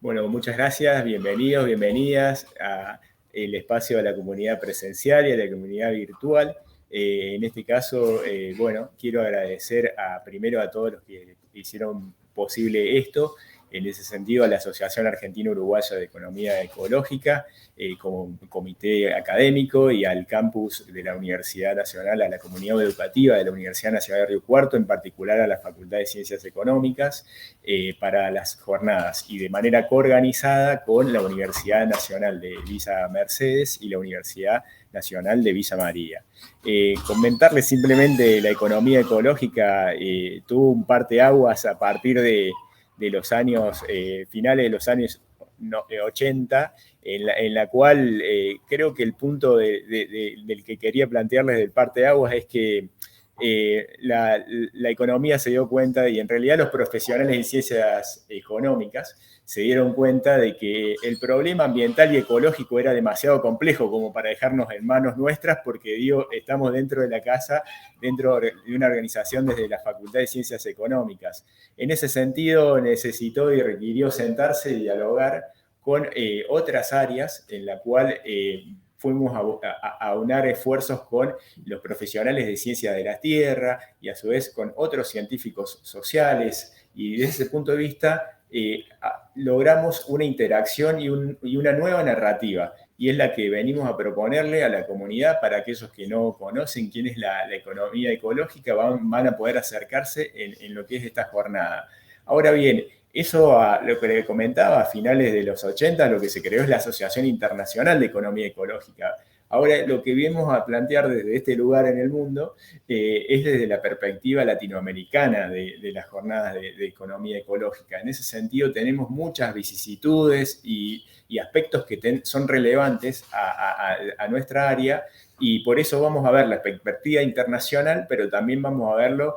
Bueno, muchas gracias, bienvenidos, bienvenidas a el espacio de la comunidad presencial y a la comunidad virtual. En este caso, quiero agradecer primero a todos los que hicieron posible esto, en ese sentido a la Asociación Argentina-Uruguaya de Economía Ecológica, como comité académico, y al campus de la Universidad Nacional, a la comunidad educativa de la Universidad Nacional de Río Cuarto, en particular a la Facultad de Ciencias Económicas, para las jornadas, y de manera coorganizada con la Universidad Nacional de Villa Mercedes y la Universidad Nacional de Villa María. Comentarles simplemente, la economía ecológica tuvo un parteaguas a partir de los años, finales de los años 80, en la cual creo que el punto del que quería plantearles del parteaguas es que la economía se dio cuenta, y en realidad los profesionales en ciencias económicas se dieron cuenta de que el problema ambiental y ecológico era demasiado complejo como para dejarnos en manos nuestras, porque estamos dentro de la casa, dentro de una organización desde la Facultad de Ciencias Económicas. En ese sentido, necesitó y requirió sentarse y dialogar con otras áreas en la cual fuimos a aunar esfuerzos con los profesionales de ciencia de la Tierra y a su vez con otros científicos sociales, y desde ese punto de vista logramos una interacción y una nueva narrativa, y es la que venimos a proponerle a la comunidad. Para aquellos que no conocen quién es la economía ecológica, van a poder acercarse en lo que es esta jornada. Ahora bien, eso, lo que le comentaba, a finales de los 80, lo que se creó es la Asociación Internacional de Economía Ecológica. Ahora, lo que vamos a plantear desde este lugar en el mundo es desde la perspectiva latinoamericana de las jornadas de economía ecológica. En ese sentido, tenemos muchas vicisitudes y aspectos que son relevantes a nuestra área, y por eso vamos a ver la perspectiva internacional, pero también vamos a verlo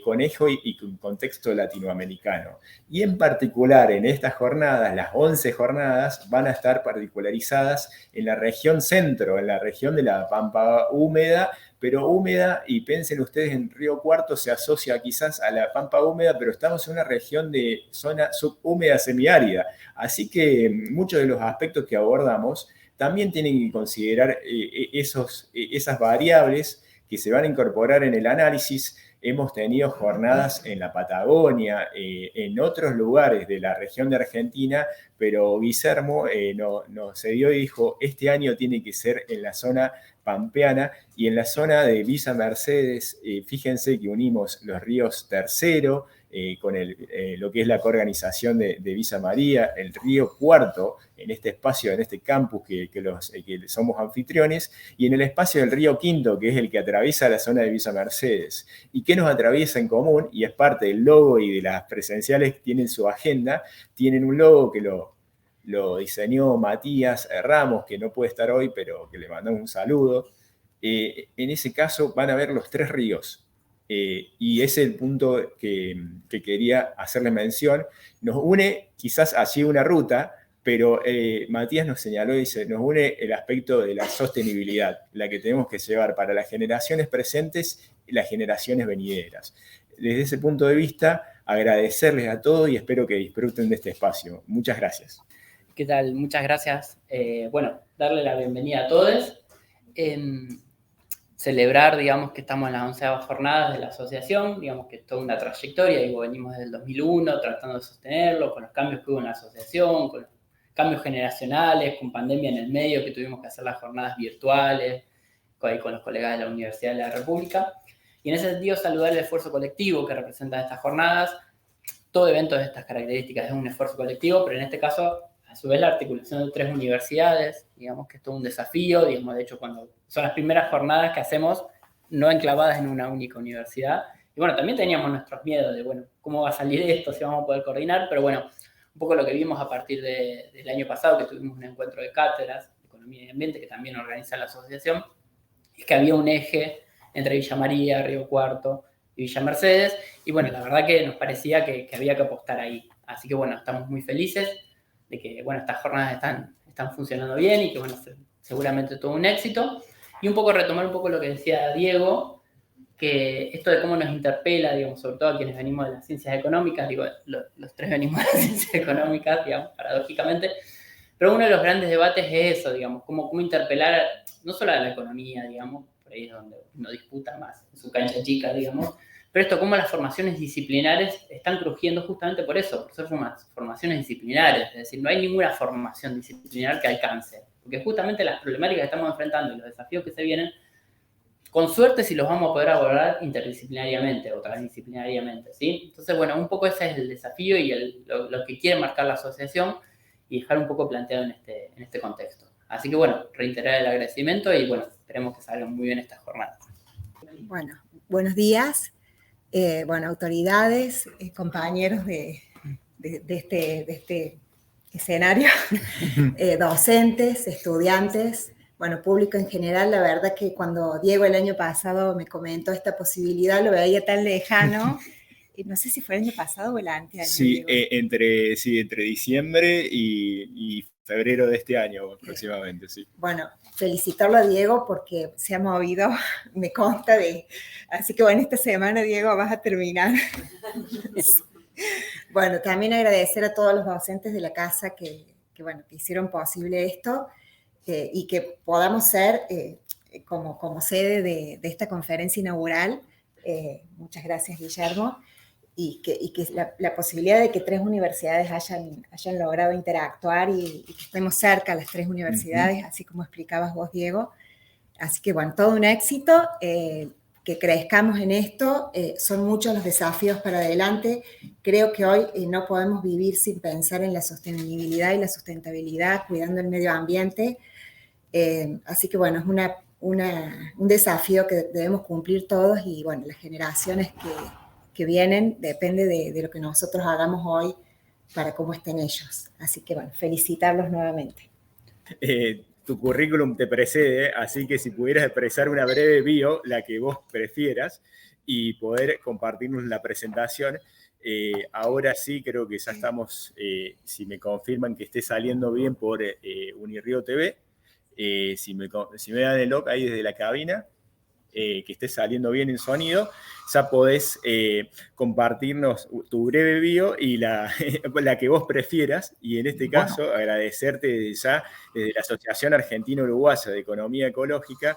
con eje y con contexto latinoamericano. Y en particular, en estas jornadas, las 11 jornadas, van a estar particularizadas en la región centro, en la región de la Pampa húmeda, pero húmeda, y piensen ustedes, en Río Cuarto se asocia quizás a la Pampa húmeda, pero estamos en una región de zona subhúmeda semiárida. Así que muchos de los aspectos que abordamos también tienen que considerar esas variables que se van a incorporar en el análisis. Hemos tenido jornadas en la Patagonia, en otros lugares de la región de Argentina, pero Guillermo nos se dio y dijo, este año tiene que ser en la zona pampeana, y en la zona de Villa Mercedes. Fíjense que unimos los ríos Tercero con lo que es la coorganización de Villa María, el río Cuarto, en este espacio, en este campus que somos anfitriones, y en el espacio del río Quinto, que es el que atraviesa la zona de Villa Mercedes. ¿Y qué nos atraviesa en común? Y es parte del logo y de las presenciales que tienen su agenda. Tienen un logo que lo diseñó Matías Ramos, que no puede estar hoy, pero que le mandamos un saludo. En ese caso van a ver los tres ríos. Y ese es el punto que quería hacerle mención. Nos une quizás así una ruta, pero Matías nos señaló y dice, nos une el aspecto de la sostenibilidad, la que tenemos que llevar para las generaciones presentes y las generaciones venideras. Desde ese punto de vista, agradecerles a todos y espero que disfruten de este espacio. Muchas gracias. ¿Qué tal? Muchas gracias. Darle la bienvenida a todos. Celebrar, digamos, que estamos en las 11ª jornadas de la asociación, digamos que es toda una trayectoria, y venimos desde el 2001 tratando de sostenerlo, con los cambios que hubo en la asociación, con los cambios generacionales, con pandemia en el medio, que tuvimos que hacer las jornadas virtuales, con los colegas de la Universidad de la República. Y en ese sentido, saludar el esfuerzo colectivo que representan estas jornadas. Todo evento de estas características es un esfuerzo colectivo, pero en este caso, a su vez, la articulación de 3 universidades, digamos que es todo un desafío, digamos, de hecho, cuando son las primeras jornadas que hacemos no enclavadas en una única universidad. Y bueno, también teníamos nuestros miedos de, bueno, ¿cómo va a salir esto? Si vamos a poder coordinar, pero bueno, un poco lo que vimos a partir del año pasado, que tuvimos un encuentro de cátedras de Economía y Ambiente, que también organiza la asociación, es que había un eje entre Villa María, Río Cuarto y Villa Mercedes, y bueno, la verdad que nos parecía que había que apostar ahí. Así que bueno, estamos muy felices de que, bueno, estas jornadas están funcionando bien y que, bueno, seguramente todo un éxito. Y un poco retomar un poco lo que decía Diego, que esto de cómo nos interpela, digamos, sobre todo a quienes venimos de las ciencias económicas, digo, los tres venimos de las ciencias económicas, digamos, paradójicamente, pero uno de los grandes debates es eso, digamos, cómo interpelar no solo a la economía, digamos, por ahí es donde uno disputa más, en su cancha chica, digamos, pero esto, cómo las formaciones disciplinares están crujiendo justamente por eso, por ser formaciones disciplinares, es decir, no hay ninguna formación disciplinar que alcance, porque justamente las problemáticas que estamos enfrentando y los desafíos que se vienen, con suerte si los vamos a poder abordar interdisciplinariamente o transdisciplinariamente, ¿sí? Entonces, bueno, un poco ese es el desafío y lo que quiere marcar la asociación y dejar un poco planteado en este contexto. Así que, bueno, reiterar el agradecimiento y, bueno, esperemos que salgan muy bien estas jornadas. Bueno, buenos días. Bueno, autoridades, compañeros de este escenario, docentes, estudiantes, bueno, público en general. La verdad que cuando Diego el año pasado me comentó esta posibilidad, lo veía tan lejano. No sé si fue el año pasado o el anteaño. Sí, entre diciembre y febrero de este año aproximadamente, sí. Bueno, felicitarlo a Diego porque se ha movido, me consta así que bueno, esta semana, Diego, vas a terminar. Bueno, también agradecer a todos los docentes de la casa que hicieron posible esto y que podamos ser como sede de esta conferencia inaugural. Muchas gracias, Guillermo. Y que la posibilidad de que 3 universidades hayan logrado interactuar y que estemos cerca las 3 universidades, así como explicabas vos, Diego. Así que, bueno, todo un éxito, que crezcamos en esto. Son muchos los desafíos para adelante. Creo que hoy no podemos vivir sin pensar en la sostenibilidad y la sustentabilidad, cuidando el medio ambiente. Así que, bueno, es un desafío que debemos cumplir todos y, bueno, las generaciones que vienen, depende de lo que nosotros hagamos hoy para cómo estén ellos. Así que, bueno, felicitarlos nuevamente. Tu currículum te precede, así que si pudieras expresar una breve bio, la que vos prefieras, y poder compartirnos la presentación. Ahora sí, creo que ya estamos, si me confirman que esté saliendo bien por Unirrio TV, si me dan el OK ahí desde la cabina, que esté saliendo bien el sonido, ya podés compartirnos tu breve bio y la que vos prefieras. Y en este caso, agradecerte desde la Asociación Argentina-Uruguaya de Economía Ecológica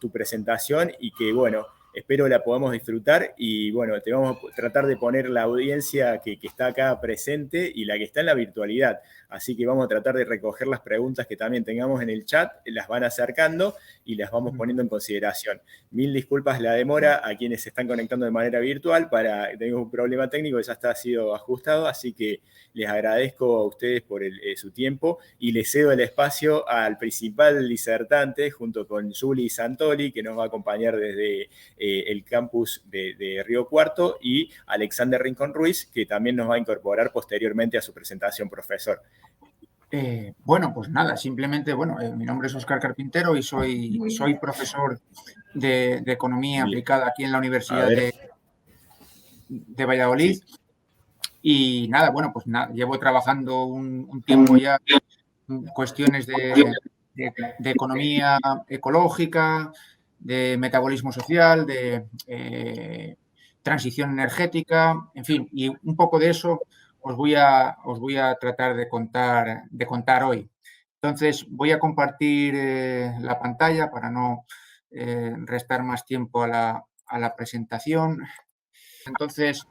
tu presentación y que, bueno, espero la podamos disfrutar y, bueno, te vamos a tratar de poner la audiencia que está acá presente y la que está en la virtualidad. Así que vamos a tratar de recoger las preguntas que también tengamos en el chat, las van acercando y las vamos poniendo en consideración. Mil disculpas la demora a quienes se están conectando de manera virtual, tengo un problema técnico que ya ha sido ajustado, así que les agradezco a ustedes por su tiempo y les cedo el espacio al principal disertante junto con Juli Santoli, que nos va a acompañar desde el campus de Río Cuarto, y Alexander Rincón Ruiz, que también nos va a incorporar posteriormente a su presentación, profesor. Bueno, pues nada, simplemente, mi nombre es Óscar Carpintero y soy profesor de Economía Aplicada aquí en la Universidad de Valladolid. Sí. Y nada, llevo trabajando un tiempo ya en cuestiones de economía ecológica, de metabolismo social, de transición energética, en fin, y un poco de eso os voy a tratar de contar hoy. Entonces, voy a compartir la pantalla para no restar más tiempo a la presentación. Entonces,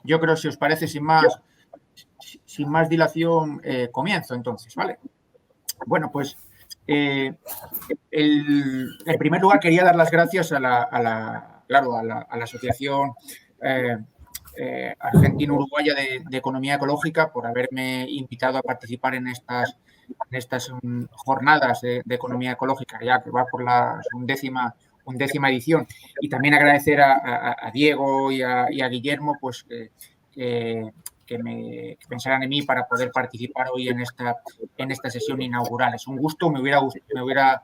yo creo, si os parece, sin más dilación, comienzo entonces, ¿vale? Bueno, pues en primer lugar quería dar las gracias a la Asociación Argentina-Uruguaya de Economía Ecológica por haberme invitado a participar en estas jornadas de economía ecológica, ya que va por la undécima edición. Y también agradecer a Diego y a Guillermo, pues que pensaran en mí para poder participar hoy en esta sesión inaugural. Es un gusto, la verdad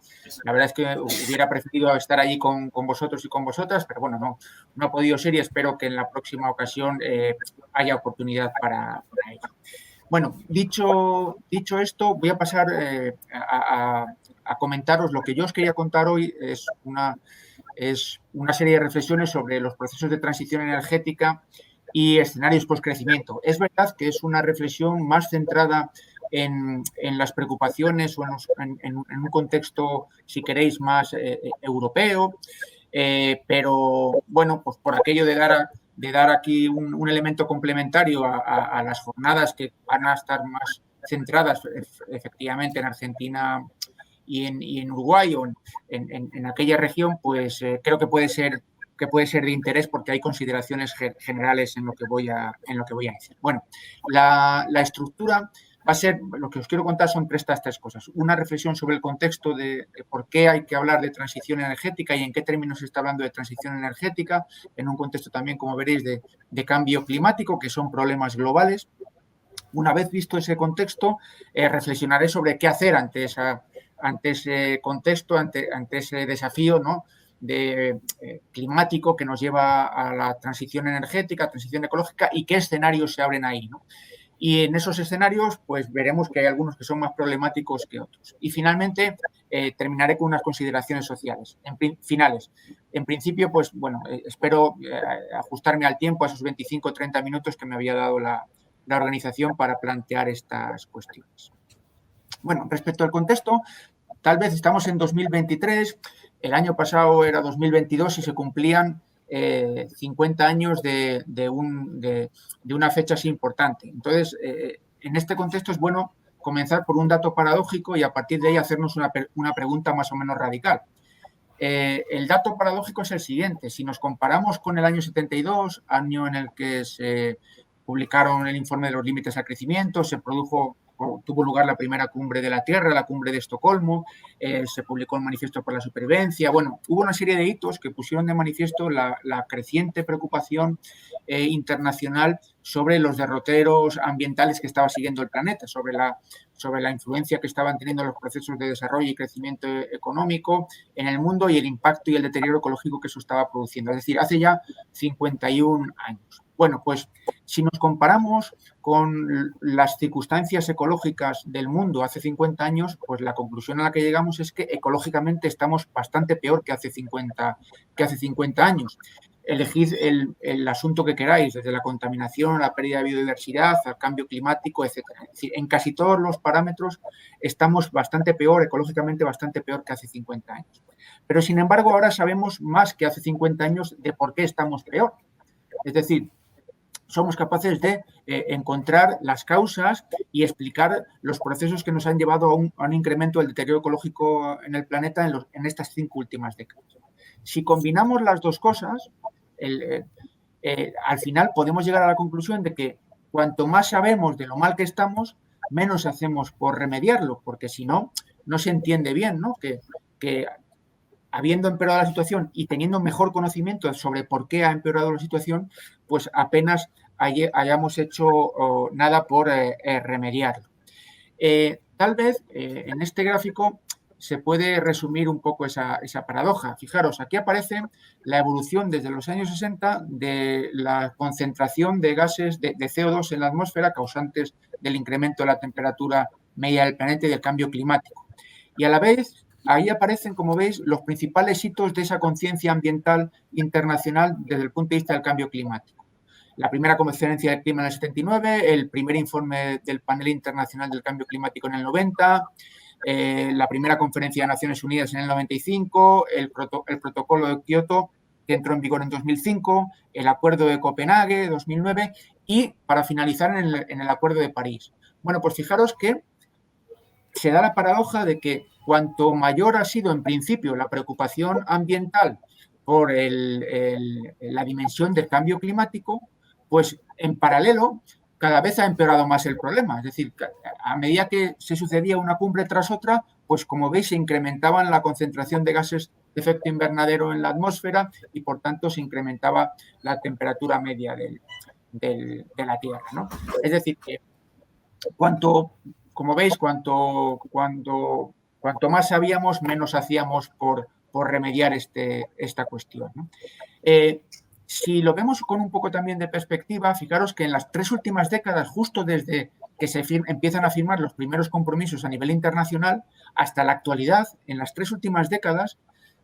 es que hubiera preferido estar allí con vosotros y con vosotras, pero bueno, no ha podido ser y espero que en la próxima ocasión haya oportunidad para ello. Bueno, dicho esto, voy a pasar a comentaros lo que yo os quería contar hoy. Es una es una serie de reflexiones sobre los procesos de transición energética y escenarios post-crecimiento. Es verdad que es una reflexión más centrada en las preocupaciones o en un contexto, si queréis, más europeo, pero bueno, pues por aquello de dar aquí un elemento complementario a las jornadas que van a estar más centradas efectivamente en Argentina y en Uruguay o en aquella región, pues creo que puede ser de interés porque hay consideraciones generales en lo que voy a decir. Bueno, la estructura va a ser, lo que os quiero contar son estas tres cosas. Una reflexión sobre el contexto de por qué hay que hablar de transición energética y en qué términos se está hablando de transición energética, en un contexto también, como veréis, de cambio climático, que son problemas globales. Una vez visto ese contexto, reflexionaré sobre qué hacer ante ese contexto, ante ese desafío, ¿no?, climático que nos lleva a la transición energética, transición ecológica y qué escenarios se abren ahí, ¿no? Y en esos escenarios, pues veremos que hay algunos que son más problemáticos que otros. Y finalmente, terminaré con unas consideraciones sociales, finales. En principio, pues bueno, espero ajustarme al tiempo, a esos 25 o 30 minutos que me había dado la organización para plantear estas cuestiones. Bueno, respecto al contexto, tal vez estamos en 2023, el año pasado era 2022 y se cumplían 50 años de una fecha así importante. Entonces, en este contexto es bueno comenzar por un dato paradójico y a partir de ahí hacernos una pregunta más o menos radical. El dato paradójico es el siguiente. Si nos comparamos con el año 72, año en el que se publicaron el informe de los límites al crecimiento, tuvo lugar la primera cumbre de la Tierra, la cumbre de Estocolmo, se publicó el manifiesto por la supervivencia. Bueno, hubo una serie de hitos que pusieron de manifiesto la creciente preocupación internacional sobre los derroteros ambientales que estaba siguiendo el planeta, sobre la influencia que estaban teniendo los procesos de desarrollo y crecimiento económico en el mundo y el impacto y el deterioro ecológico que eso estaba produciendo. Es decir, hace ya 51 años. Bueno, pues si nos comparamos con las circunstancias ecológicas del mundo hace 50 años, pues la conclusión a la que llegamos es que ecológicamente estamos bastante peor que hace 50 años. Elegid el asunto que queráis, desde la contaminación, la pérdida de biodiversidad, al cambio climático, etc. Es decir, en casi todos los parámetros estamos bastante peor, ecológicamente bastante peor que hace 50 años. Pero, sin embargo, ahora sabemos más que hace 50 años de por qué estamos peor. Es decir, somos capaces de encontrar las causas y explicar los procesos que nos han llevado a un incremento del deterioro ecológico en el planeta en estas 5 últimas décadas. Si combinamos las dos cosas, al final podemos llegar a la conclusión de que cuanto más sabemos de lo mal que estamos, menos hacemos por remediarlo, porque si no, no se entiende bien, ¿no?, que habiendo empeorado la situación y teniendo mejor conocimiento sobre por qué ha empeorado la situación, pues apenas hayamos hecho nada por remediarlo. Tal vez en este gráfico se puede resumir un poco esa paradoja. Fijaros, aquí aparece la evolución desde los años 60 de la concentración de gases de CO2 en la atmósfera causantes del incremento de la temperatura media del planeta y del cambio climático. Y a la vez, ahí aparecen, como veis, los principales hitos de esa conciencia ambiental internacional desde el punto de vista del cambio climático. La primera conferencia del clima en el 79, el primer informe del Panel Internacional del Cambio Climático en el 90, la primera conferencia de Naciones Unidas en el 95, el protocolo de Kioto, que entró en vigor en 2005, el acuerdo de Copenhague, 2009, y para finalizar en el acuerdo de París. Bueno, pues fijaros que se da la paradoja de que cuanto mayor ha sido en principio la preocupación ambiental por la dimensión del cambio climático, pues en paralelo cada vez ha empeorado más el problema. Es decir, a medida que se sucedía una cumbre tras otra, pues como veis se incrementaban la concentración de gases de efecto invernadero en la atmósfera y por tanto se incrementaba la temperatura media de la Tierra, ¿no? Es decir, que como veis, cuanto más sabíamos, menos hacíamos por remediar esta cuestión, ¿no? Si lo vemos con un poco también de perspectiva, fijaros que en las 3 últimas décadas, justo desde que se empiezan a firmar los primeros compromisos a nivel internacional hasta la actualidad, en las 3 últimas décadas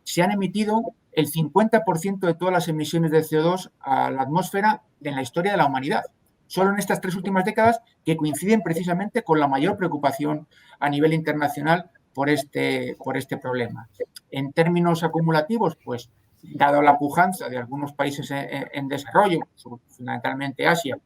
se han emitido el 50% de todas las emisiones de CO2 a la atmósfera en la historia de la humanidad. Solo en estas 3 últimas décadas, que coinciden precisamente con la mayor preocupación a nivel internacional por este problema. En términos acumulativos, pues, dado la pujanza de algunos países en desarrollo, fundamentalmente Asia,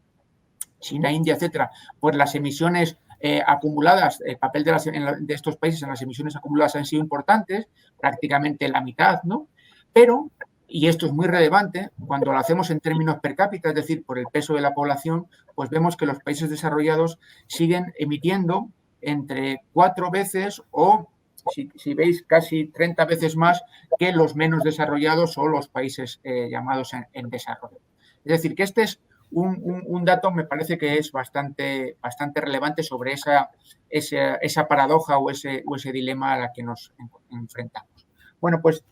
China, India, etcétera, pues las emisiones acumuladas, el papel de estos países en las emisiones acumuladas han sido importantes, prácticamente la mitad, ¿no? Pero, y esto es muy relevante, cuando lo hacemos en términos per cápita, es decir, por el peso de la población, pues vemos que los países desarrollados siguen emitiendo entre 4 veces o, si veis, casi 30 veces más que los menos desarrollados o los países llamados en desarrollo. Es decir, que este es un dato, me parece que es bastante relevante sobre esa paradoja o ese dilema a la que nos enfrentamos. Bueno, pues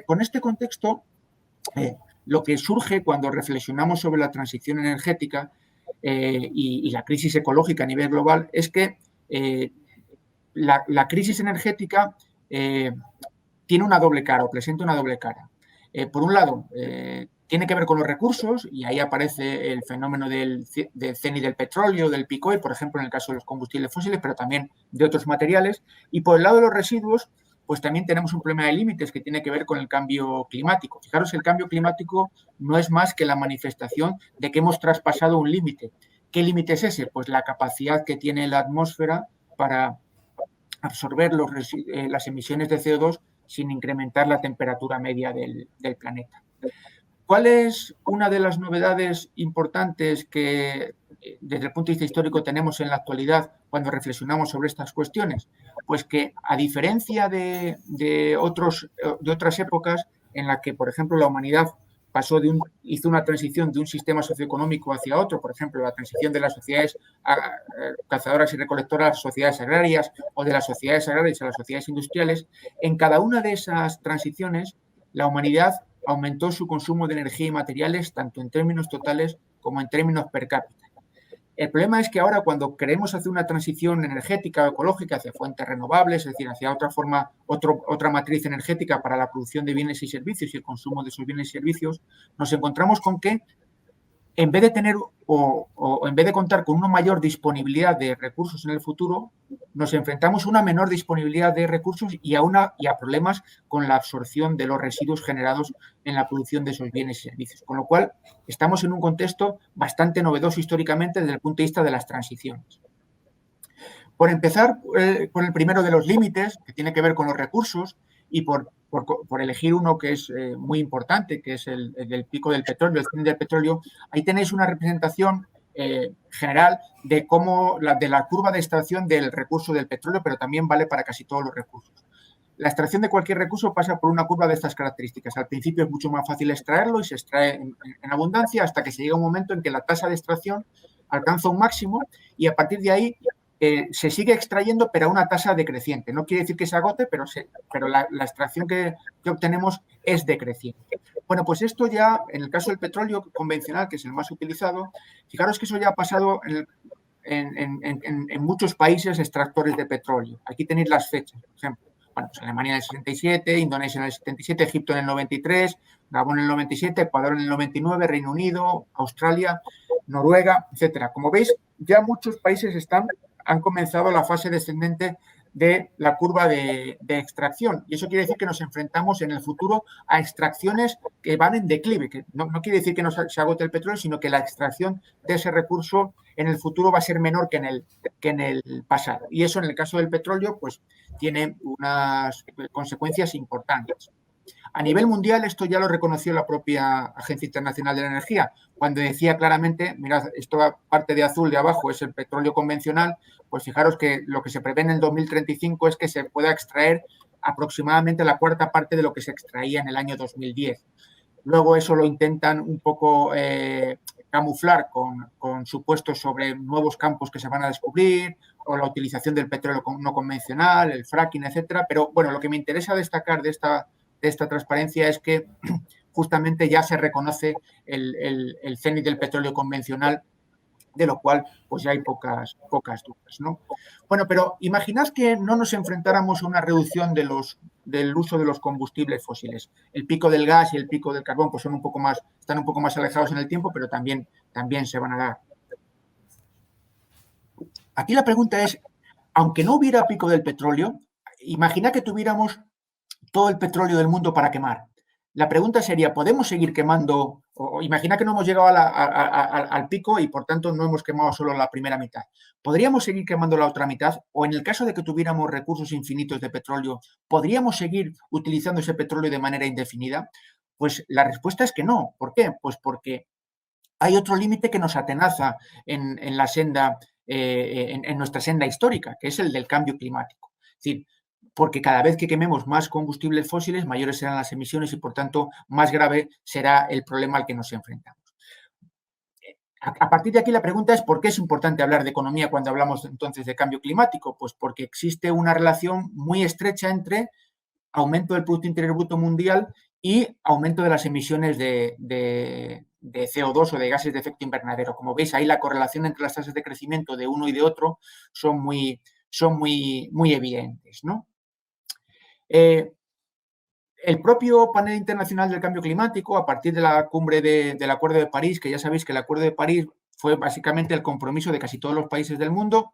con este contexto, lo que surge cuando reflexionamos sobre la transición energética y la crisis ecológica a nivel global es que la crisis energética tiene una doble cara o presenta una doble cara. Por un lado, tiene que ver con los recursos y ahí aparece el fenómeno del cenit del petróleo, del peak oil, por ejemplo, en el caso de los combustibles fósiles, pero también de otros materiales. Y por el lado de los residuos, pues también tenemos un problema de límites que tiene que ver con el cambio climático. Fijaros que el cambio climático no es más que la manifestación de que hemos traspasado un límite. ¿Qué límite es ese? Pues la capacidad que tiene la atmósfera para absorber las emisiones de CO2 sin incrementar la temperatura media del planeta. ¿Cuál es una de las novedades importantes que desde el punto de vista histórico tenemos en la actualidad cuando reflexionamos sobre estas cuestiones? Pues que a diferencia de otras épocas en las que, por ejemplo, la humanidad hizo una transición de un sistema socioeconómico hacia otro, por ejemplo, la transición de las sociedades cazadoras y recolectoras a sociedades agrarias o de las sociedades agrarias a las sociedades industriales, en cada una de esas transiciones la humanidad aumentó su consumo de energía y materiales tanto en términos totales como en términos per cápita. El problema es que ahora cuando queremos hacer una transición energética o ecológica hacia fuentes renovables, es decir, hacia otra matriz energética para la producción de bienes y servicios y el consumo de esos bienes y servicios, nos encontramos con que en vez de tener o en vez de contar con una mayor disponibilidad de recursos en el futuro, nos enfrentamos a una menor disponibilidad de recursos y a problemas con la absorción de los residuos generados en la producción de esos bienes y servicios. Con lo cual, estamos en un contexto bastante novedoso históricamente desde el punto de vista de las transiciones. Por empezar, por el primero de los límites, que tiene que ver con los recursos, y por elegir uno que es muy importante, que es el del pico del petróleo, el cenit del petróleo, ahí tenéis una representación general de la curva de extracción del recurso del petróleo, pero también vale para casi todos los recursos. La extracción de cualquier recurso pasa por una curva de estas características. Al principio es mucho más fácil extraerlo y se extrae en abundancia hasta que se llega un momento en que la tasa de extracción alcanza un máximo y a partir de ahí se sigue extrayendo, pero a una tasa decreciente. No quiere decir que se agote, pero la extracción que obtenemos es decreciente. Bueno, pues esto ya, en el caso del petróleo convencional, que es el más utilizado, fijaros que eso ya ha pasado en muchos países extractores de petróleo. Aquí tenéis las fechas, por ejemplo. Bueno, pues Alemania en el 67, Indonesia en el 77, Egipto en el 93, Gabón en el 97, Ecuador en el 99, Reino Unido, Australia, Noruega, etcétera. Como veis, ya muchos países han comenzado la fase descendente de la curva de extracción. Y eso quiere decir que nos enfrentamos en el futuro a extracciones que van en declive, que no quiere decir que no se agote el petróleo, sino que la extracción de ese recurso en el futuro va a ser menor que en el pasado. Y eso en el caso del petróleo pues tiene unas consecuencias importantes. A nivel mundial, esto ya lo reconoció la propia Agencia Internacional de la Energía, cuando decía claramente, mirad, esta parte de azul de abajo es el petróleo convencional, pues fijaros que lo que se prevé en el 2035 es que se pueda extraer aproximadamente la cuarta parte de lo que se extraía en el año 2010. Luego eso lo intentan un poco camuflar con supuestos sobre nuevos campos que se van a descubrir o la utilización del petróleo no convencional, el fracking, etcétera. Pero bueno, lo que me interesa destacar de esta transparencia es que justamente ya se reconoce el cenit del petróleo convencional de lo cual pues ya hay pocas dudas, ¿no? Bueno, pero imaginad que no nos enfrentáramos a una reducción del uso de los combustibles fósiles. El pico del gas y el pico del carbón pues están un poco más alejados en el tiempo, pero también se van a dar. Aquí la pregunta es, aunque no hubiera pico del petróleo, imagina que tuviéramos todo el petróleo del mundo para quemar. La pregunta sería, ¿podemos seguir quemando? O imagina que no hemos llegado al pico y por tanto no hemos quemado solo la primera mitad. ¿Podríamos seguir quemando la otra mitad? O en el caso de que tuviéramos recursos infinitos de petróleo, ¿podríamos seguir utilizando ese petróleo de manera indefinida? Pues la respuesta es que no. ¿Por qué? Pues porque hay otro límite que nos atenaza en la senda, en nuestra senda histórica, que es el del cambio climático. Es decir, porque cada vez que quememos más combustibles fósiles, mayores serán las emisiones y, por tanto, más grave será el problema al que nos enfrentamos. A partir de aquí la pregunta es ¿por qué es importante hablar de economía cuando hablamos entonces de cambio climático? Pues porque existe una relación muy estrecha entre aumento del Producto Interior Bruto mundial y aumento de las emisiones de CO2 o de gases de efecto invernadero. Como veis, ahí la correlación entre las tasas de crecimiento de uno y de otro son muy evidentes, ¿no? El propio Panel Internacional del Cambio Climático, a partir de la cumbre del Acuerdo de París, que ya sabéis que el Acuerdo de París fue básicamente el compromiso de casi todos los países del mundo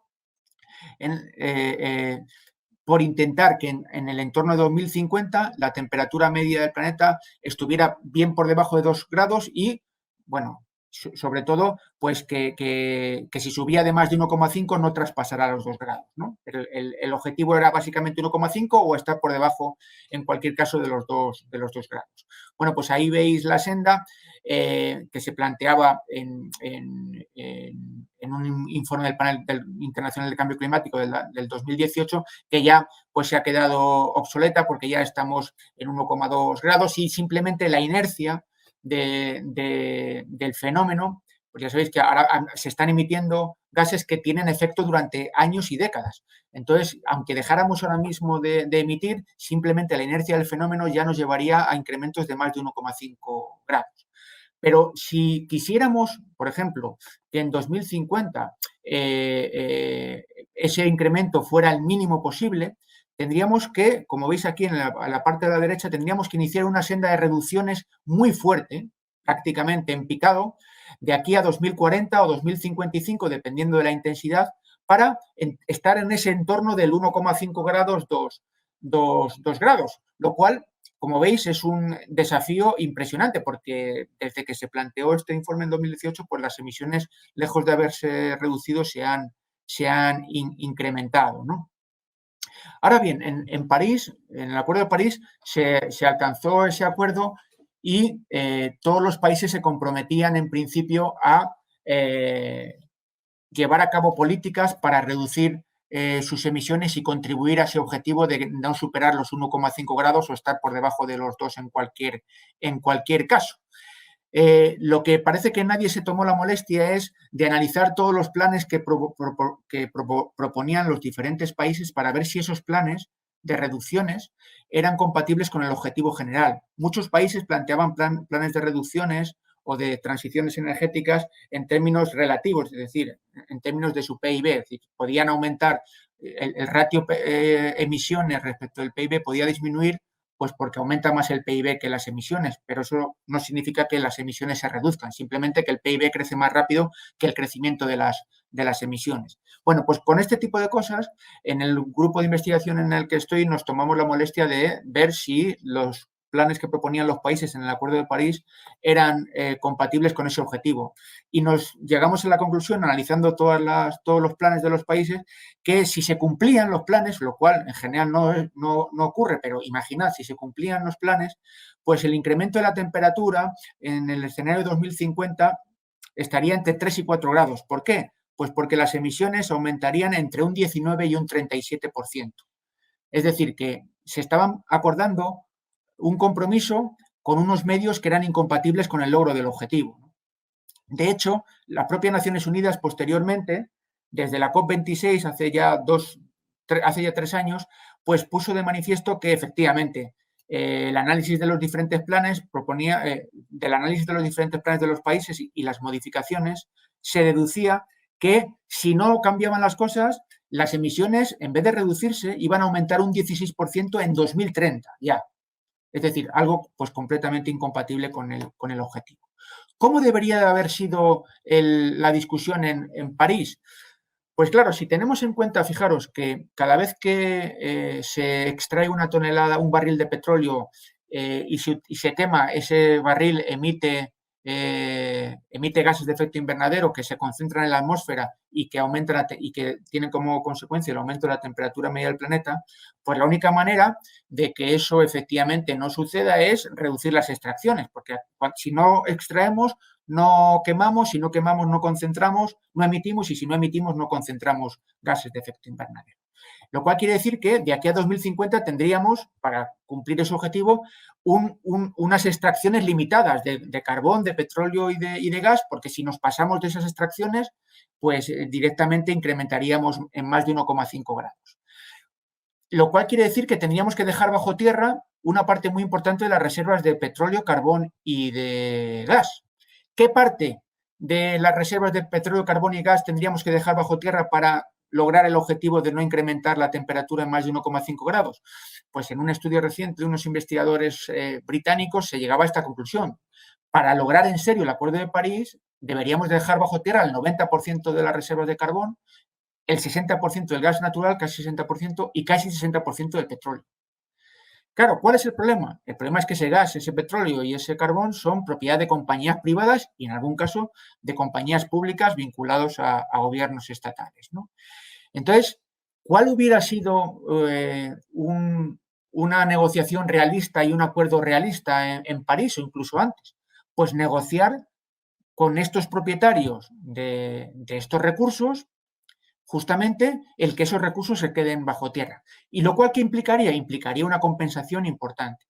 por intentar que en el entorno de 2050 la temperatura media del planeta estuviera bien por debajo de 2 grados y, bueno, sobre todo, pues que si subía de más de 1,5 no traspasara los 2 grados, ¿no? El objetivo era básicamente 1,5 o estar por debajo, en cualquier caso, de los 2 grados. Bueno, pues ahí veis la senda que se planteaba en un informe del Panel Internacional de Cambio Climático del 2018, que ya pues se ha quedado obsoleta porque ya estamos en 1,2 grados y simplemente la inercia del fenómeno, pues ya sabéis que ahora se están emitiendo gases que tienen efecto durante años y décadas. Entonces, aunque dejáramos ahora mismo de emitir, simplemente la inercia del fenómeno ya nos llevaría a incrementos de más de 1,5 grados. Pero si quisiéramos, por ejemplo, que en 2050 ese incremento fuera el mínimo posible, tendríamos que, como veis aquí en la parte de la derecha, tendríamos que iniciar una senda de reducciones muy fuerte, prácticamente en picado, de aquí a 2040 o 2055, dependiendo de la intensidad, para estar en ese entorno del 1,5 grados, 2 grados, lo cual, como veis, es un desafío impresionante porque desde que se planteó este informe en 2018, pues las emisiones, lejos de haberse reducido, se han incrementado, ¿no? Ahora bien, en París, en el Acuerdo de París, se alcanzó ese acuerdo y todos los países se comprometían en principio a llevar a cabo políticas para reducir sus emisiones y contribuir a ese objetivo de no superar los 1,5 grados o estar por debajo de los 2 en cualquier caso. Lo que parece que nadie se tomó la molestia es de analizar todos los planes que proponían los diferentes países para ver si esos planes de reducciones eran compatibles con el objetivo general. Muchos países planteaban planes de reducciones o de transiciones energéticas en términos relativos, es decir, en términos de su PIB. Es decir, podían aumentar el ratio emisiones respecto del PIB, podía disminuir pues porque aumenta más el PIB que las emisiones, pero eso no significa que las emisiones se reduzcan, simplemente que el PIB crece más rápido que el crecimiento de las emisiones. Bueno, pues con este tipo de cosas, en el grupo de investigación en el que estoy, nos tomamos la molestia de ver si los planes que proponían los países en el Acuerdo de París eran compatibles con ese objetivo. Y nos llegamos a la conclusión, analizando todos los planes de los países, que si se cumplían los planes, lo cual en general no ocurre, pero imaginad, si se cumplían los planes, pues el incremento de la temperatura en el escenario de 2050 estaría entre 3 y 4 grados. ¿Por qué? Pues porque las emisiones aumentarían entre un 19 y un 37%. Es decir, que se estaban acordando un compromiso con unos medios que eran incompatibles con el logro del objetivo. De hecho, las propias Naciones Unidas posteriormente, desde la COP26 hace ya 3 años, pues puso de manifiesto que efectivamente el análisis de los diferentes planes del análisis de los diferentes planes de los países y las modificaciones se deducía que si no cambiaban las cosas, las emisiones, en vez de reducirse, iban a aumentar un 16% en 2030 ya. Es decir, algo pues completamente incompatible con el objetivo. ¿Cómo debería de haber sido la discusión en París? Pues claro, si tenemos en cuenta, fijaros, que cada vez que se extrae una tonelada, un barril de petróleo y se quema, ese barril emite gases de efecto invernadero que se concentran en la atmósfera y que tienen como consecuencia el aumento de la temperatura media del planeta, pues la única manera de que eso efectivamente no suceda es reducir las extracciones, porque si no extraemos, no quemamos, si no quemamos no concentramos, no emitimos, y si no emitimos no concentramos gases de efecto invernadero. Lo cual quiere decir que de aquí a 2050 tendríamos, para cumplir ese objetivo, unas extracciones limitadas de carbón, de petróleo y de gas, porque si nos pasamos de esas extracciones, pues directamente incrementaríamos en más de 1,5 grados. Lo cual quiere decir que tendríamos que dejar bajo tierra una parte muy importante de las reservas de petróleo, carbón y de gas. ¿Qué parte de las reservas de petróleo, carbón y gas tendríamos que dejar bajo tierra para lograr el objetivo de no incrementar la temperatura en más de 1,5 grados? Pues en un estudio reciente de unos investigadores británicos se llegaba a esta conclusión. Para lograr en serio el Acuerdo de París, deberíamos dejar bajo tierra el 90% de las reservas de carbón, el 60% del gas natural, casi 60%, y casi 60% del petróleo. Claro, ¿cuál es el problema? El problema es que ese gas, ese petróleo y ese carbón son propiedad de compañías privadas y, en algún caso, de compañías públicas vinculados a gobiernos estatales, ¿no? Entonces, ¿cuál hubiera sido una negociación realista y un acuerdo realista en París o incluso antes? Pues negociar con estos propietarios de estos recursos justamente el que esos recursos se queden bajo tierra. Y lo cual, ¿qué implicaría? Implicaría una compensación importante.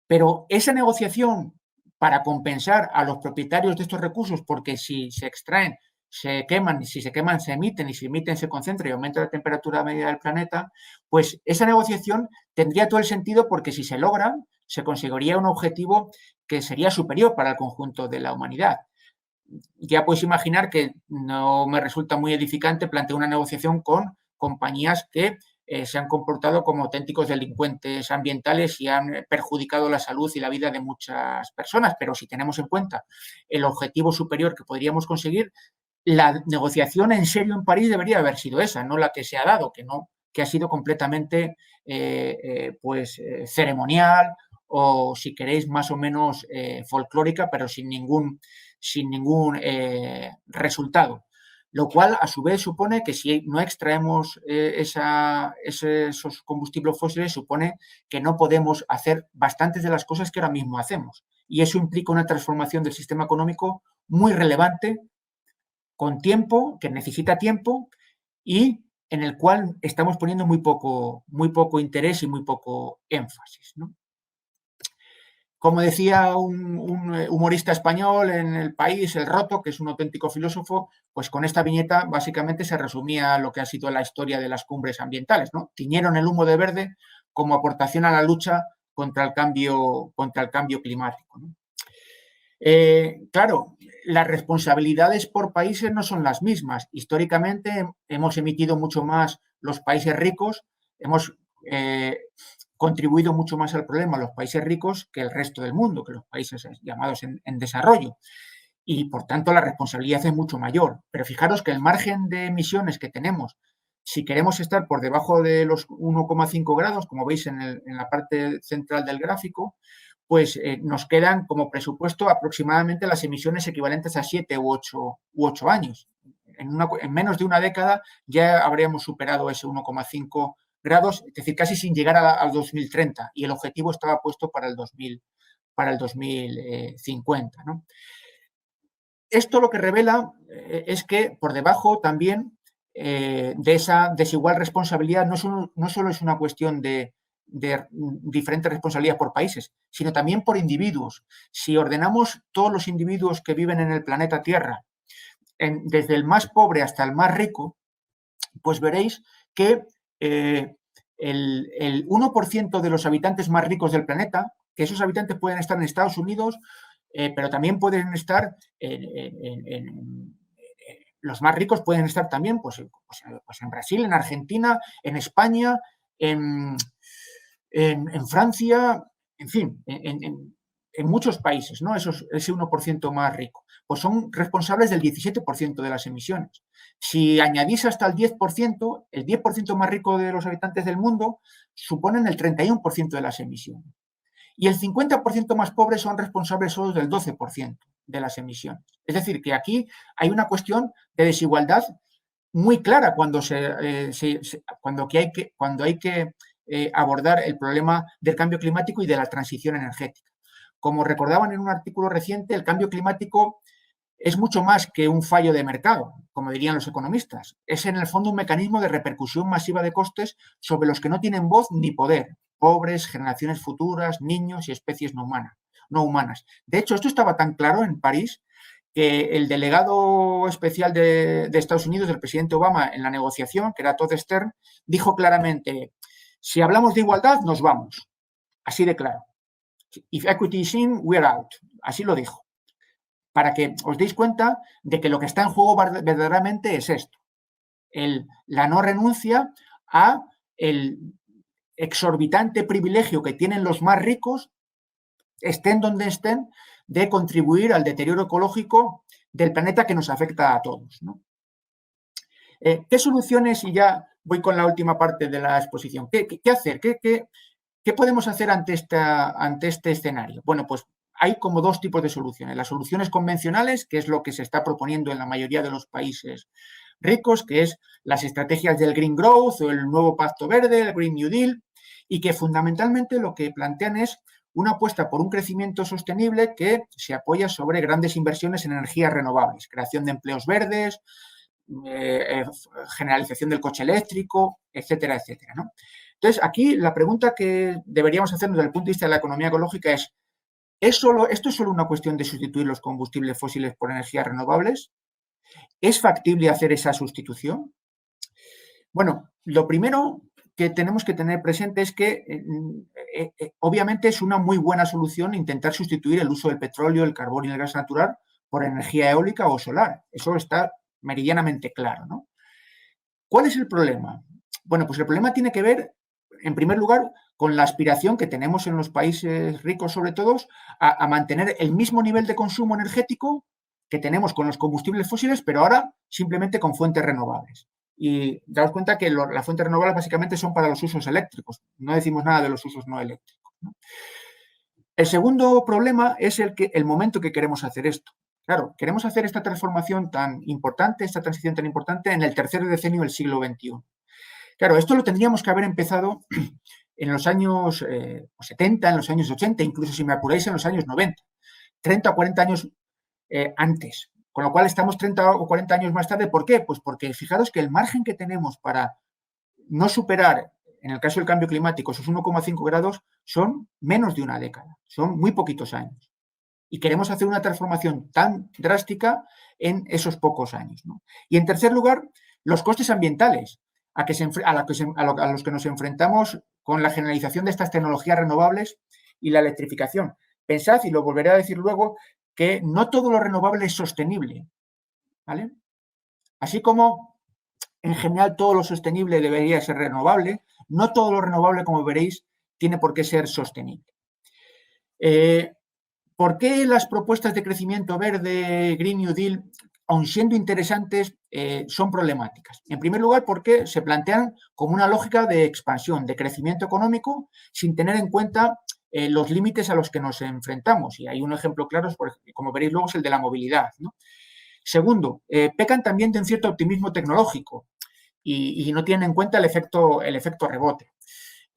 Pero esa negociación para compensar a los propietarios de estos recursos, porque si se extraen, se queman, si se queman, se emiten, y si emiten, se concentra y aumenta la temperatura media del planeta, pues esa negociación tendría todo el sentido, porque si se logra, se conseguiría un objetivo que sería superior para el conjunto de la humanidad. Ya puedes imaginar que no me resulta muy edificante plantear una negociación con compañías que se han comportado como auténticos delincuentes ambientales y han perjudicado la salud y la vida de muchas personas. Pero si tenemos en cuenta el objetivo superior que podríamos conseguir, la negociación en serio en París debería haber sido esa, no la que se ha dado, que ha sido completamente ceremonial o, si queréis, más o menos folclórica, pero sin ningún resultado. Lo cual, a su vez, supone que si no extraemos esos combustibles fósiles, supone que no podemos hacer bastantes de las cosas que ahora mismo hacemos. Y eso implica una transformación del sistema económico muy relevante, con tiempo, que necesita tiempo, y en el cual estamos poniendo muy poco interés y muy poco énfasis, ¿no? Como decía un humorista español en El País, El Roto, que es un auténtico filósofo, pues con esta viñeta básicamente se resumía lo que ha sido la historia de las cumbres ambientales, ¿no? Tiñeron el humo de verde como aportación a la lucha contra el cambio climático, ¿no? Claro, las responsabilidades por países no son las mismas. Históricamente hemos emitido mucho más los países ricos, hemos contribuido mucho más al problema los países ricos que el resto del mundo, que los países llamados en desarrollo. Y, por tanto, la responsabilidad es mucho mayor. Pero fijaros que el margen de emisiones que tenemos, si queremos estar por debajo de los 1,5 grados, como veis en la parte central del gráfico, pues nos quedan como presupuesto aproximadamente las emisiones equivalentes a 7 u 8 años. En menos de una década ya habríamos superado ese 1,5 grados, es decir, casi sin llegar al 2030, y el objetivo estaba puesto para el 2050, ¿no? Esto lo que revela es que por debajo también de esa desigual responsabilidad no solo es una cuestión de diferentes responsabilidades por países, sino también por individuos. Si ordenamos todos los individuos que viven en el planeta Tierra, desde el más pobre hasta el más rico, pues veréis que el 1% de los habitantes más ricos del planeta, que esos habitantes pueden estar en Estados Unidos, pero también pueden estar en los más ricos pueden estar también pues en Brasil, en Argentina, en España, en Francia, en fin, en muchos países, ¿no? Ese 1% más rico, pues son responsables del 17% de las emisiones. Si añadís hasta el 10% más rico de los habitantes del mundo suponen el 31% de las emisiones. Y el 50% más pobre son responsables solo del 12% de las emisiones. Es decir, que aquí hay una cuestión de desigualdad muy clara cuando hay que abordar el problema del cambio climático y de la transición energética. Como recordaban en un artículo reciente, el cambio climático es mucho más que un fallo de mercado, como dirían los economistas. Es en el fondo un mecanismo de repercusión masiva de costes sobre los que no tienen voz ni poder: pobres, generaciones futuras, niños y especies no humanas. De hecho, esto estaba tan claro en París que el delegado especial de Estados Unidos, del presidente Obama, en la negociación, que era Todd Stern, dijo claramente: si hablamos de igualdad, nos vamos. Así de claro. If equity is in, we're out. Así lo dijo. Para que os deis cuenta de que lo que está en juego verdaderamente es esto: la no renuncia a el exorbitante privilegio que tienen los más ricos, estén donde estén, de contribuir al deterioro ecológico del planeta que nos afecta a todos, ¿no? ¿Qué soluciones? Y ya voy con la última parte de la exposición. ¿Qué hacer? ¿Qué podemos hacer ante este escenario? Bueno, pues hay como dos tipos de soluciones. Las soluciones convencionales, que es lo que se está proponiendo en la mayoría de los países ricos, que es las estrategias del Green Growth o el nuevo Pacto Verde, el Green New Deal, y que fundamentalmente lo que plantean es una apuesta por un crecimiento sostenible que se apoya sobre grandes inversiones en energías renovables, creación de empleos verdes, generalización del coche eléctrico, etcétera, etcétera, ¿no? Entonces, aquí la pregunta que deberíamos hacernos desde el punto de vista de la economía ecológica es: ¿esto es solo una cuestión de sustituir los combustibles fósiles por energías renovables? ¿Es factible hacer esa sustitución? Bueno, lo primero que tenemos que tener presente es que obviamente es una muy buena solución intentar sustituir el uso del petróleo, el carbón y el gas natural por energía eólica o solar. Eso está meridianamente claro, ¿no? ¿Cuál es el problema? Bueno, pues el problema tiene que ver, en primer lugar, con la aspiración que tenemos en los países ricos, sobre todo, a mantener el mismo nivel de consumo energético que tenemos con los combustibles fósiles, pero ahora simplemente con fuentes renovables. Y daos cuenta que las fuentes renovables básicamente son para los usos eléctricos. No decimos nada de los usos no eléctricos, ¿no? El segundo problema es el momento que queremos hacer esto. Claro, queremos hacer esta transformación tan importante, esta transición tan importante en el tercer decenio del siglo XXI. Claro, esto lo tendríamos que haber empezado en los años 70, en los años 80, incluso si me apuráis en los años 90, 30 o 40 años antes. Con lo cual estamos 30 o 40 años más tarde. ¿Por qué? Pues porque fijaros que el margen que tenemos para no superar, en el caso del cambio climático, esos 1,5 grados son menos de una década, son muy poquitos años. Y queremos hacer una transformación tan drástica en esos pocos años, ¿no? Y en tercer lugar, los costes ambientales a los que nos enfrentamos con la generalización de estas tecnologías renovables y la electrificación. Pensad, y lo volveré a decir luego, que no todo lo renovable es sostenible, ¿vale? Así como en general todo lo sostenible debería ser renovable, no todo lo renovable, como veréis, tiene por qué ser sostenible. ¿Por qué las propuestas de crecimiento verde, Green New Deal, aun siendo interesantes, son problemáticas? En primer lugar, porque se plantean como una lógica de expansión, de crecimiento económico, sin tener en cuenta los límites a los que nos enfrentamos. Y hay un ejemplo claro, como veréis luego, es el de la movilidad, ¿no? Segundo, pecan también de un cierto optimismo tecnológico y no tienen en cuenta el efecto rebote.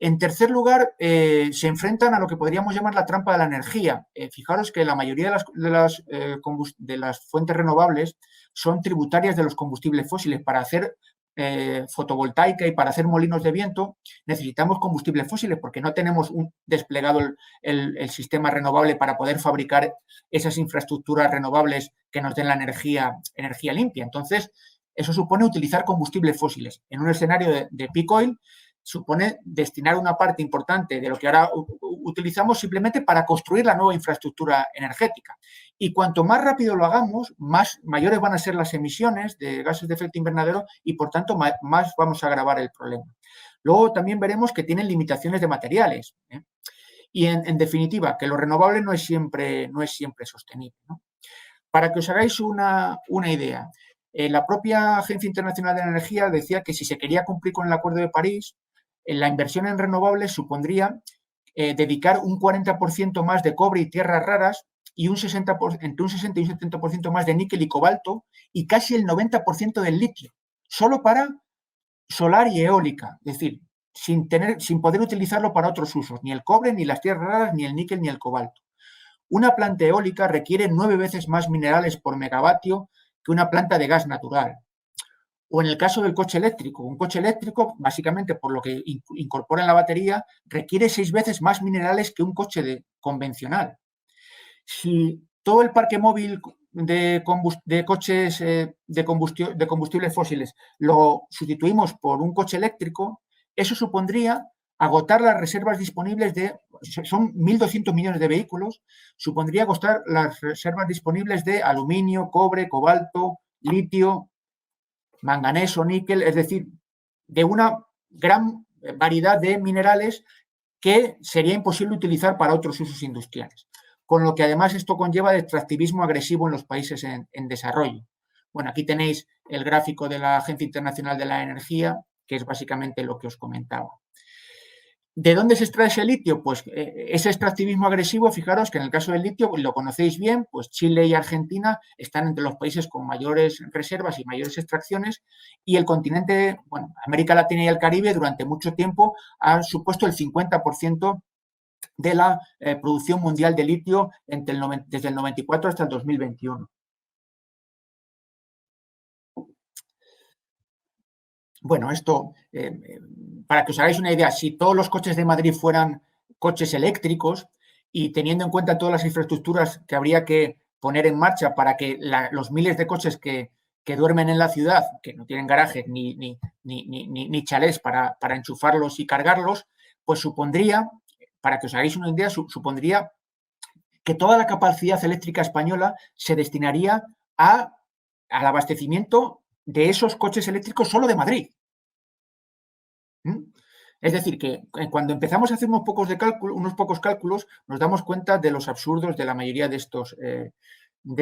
En tercer lugar, se enfrentan a lo que podríamos llamar la trampa de la energía. Fijaros que la mayoría de las fuentes renovables son tributarias de los combustibles fósiles. Para hacer fotovoltaica y para hacer molinos de viento necesitamos combustibles fósiles porque no tenemos desplegado el sistema renovable para poder fabricar esas infraestructuras renovables que nos den la energía limpia. Entonces, eso supone utilizar combustibles fósiles. En un escenario de peak oil, supone destinar una parte importante de lo que ahora utilizamos simplemente para construir la nueva infraestructura energética. Y cuanto más rápido lo hagamos, mayores van a ser las emisiones de gases de efecto invernadero y, por tanto, más vamos a agravar el problema. Luego también veremos que tienen limitaciones de materiales, ¿eh? Y, en definitiva, que lo renovable no es siempre sostenible, ¿no? Para que os hagáis una idea, la propia Agencia Internacional de la Energía decía que si se quería cumplir con el Acuerdo de París, la inversión en renovables supondría dedicar un 40% más de cobre y tierras raras y entre un 60 y un 70% más de níquel y cobalto y casi el 90% del litio, solo para solar y eólica, es decir, sin poder utilizarlo para otros usos, ni el cobre, ni las tierras raras, ni el níquel, ni el cobalto. Una planta eólica requiere 9 veces más minerales por megavatio que una planta de gas natural. O en el caso del coche eléctrico, un coche eléctrico, básicamente por lo que incorpora en la batería, requiere 6 veces más minerales que un coche convencional. Si todo el parque móvil de coches de combustibles fósiles lo sustituimos por un coche eléctrico, eso supondría agotar las reservas disponibles son 1.200 millones de vehículos, supondría agotar las reservas disponibles de aluminio, cobre, cobalto, litio, manganeso, níquel, es decir, de una gran variedad de minerales que sería imposible utilizar para otros usos industriales. Con lo que además esto conlleva extractivismo agresivo en los países en desarrollo. Bueno, aquí tenéis el gráfico de la Agencia Internacional de la Energía, que es básicamente lo que os comentaba. ¿De dónde se extrae ese litio? Pues ese extractivismo agresivo, fijaros que en el caso del litio, lo conocéis bien, pues Chile y Argentina están entre los países con mayores reservas y mayores extracciones, y el continente, bueno, América Latina y el Caribe durante mucho tiempo han supuesto el 50% de la producción mundial de litio desde el 94 hasta el 2021. Bueno, esto, para que os hagáis una idea, si todos los coches de Madrid fueran coches eléctricos y teniendo en cuenta todas las infraestructuras que habría que poner en marcha para que los miles de coches que duermen en la ciudad, que no tienen garajes ni chalés para enchufarlos y cargarlos, pues supondría, para que os hagáis una idea, supondría que toda la capacidad eléctrica española se destinaría al abastecimiento de esos coches eléctricos solo de Madrid. Es decir, que cuando empezamos a hacer unos pocos cálculos, nos damos cuenta de los absurdos de la mayoría de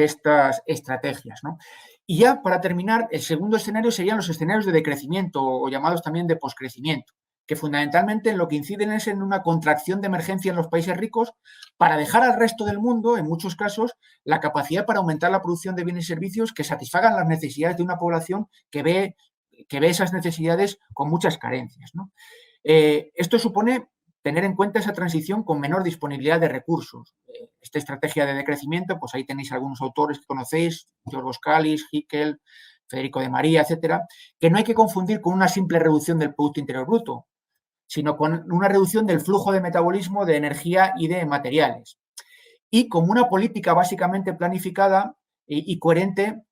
estas estrategias, ¿no? Y ya para terminar, el segundo escenario serían los escenarios de decrecimiento o llamados también de poscrecimiento, que fundamentalmente en lo que inciden es en una contracción de emergencia en los países ricos para dejar al resto del mundo, en muchos casos, la capacidad para aumentar la producción de bienes y servicios que satisfagan las necesidades de una población que ve esas necesidades con muchas carencias, ¿no? Esto supone tener en cuenta esa transición con menor disponibilidad de recursos. Esta estrategia de decrecimiento, pues ahí tenéis algunos autores que conocéis, Giorgos Kallis, Hickel, Federico de María, etcétera, que no hay que confundir con una simple reducción del Producto Interior Bruto, sino con una reducción del flujo de metabolismo de energía y de materiales. Y como una política básicamente planificada y coherente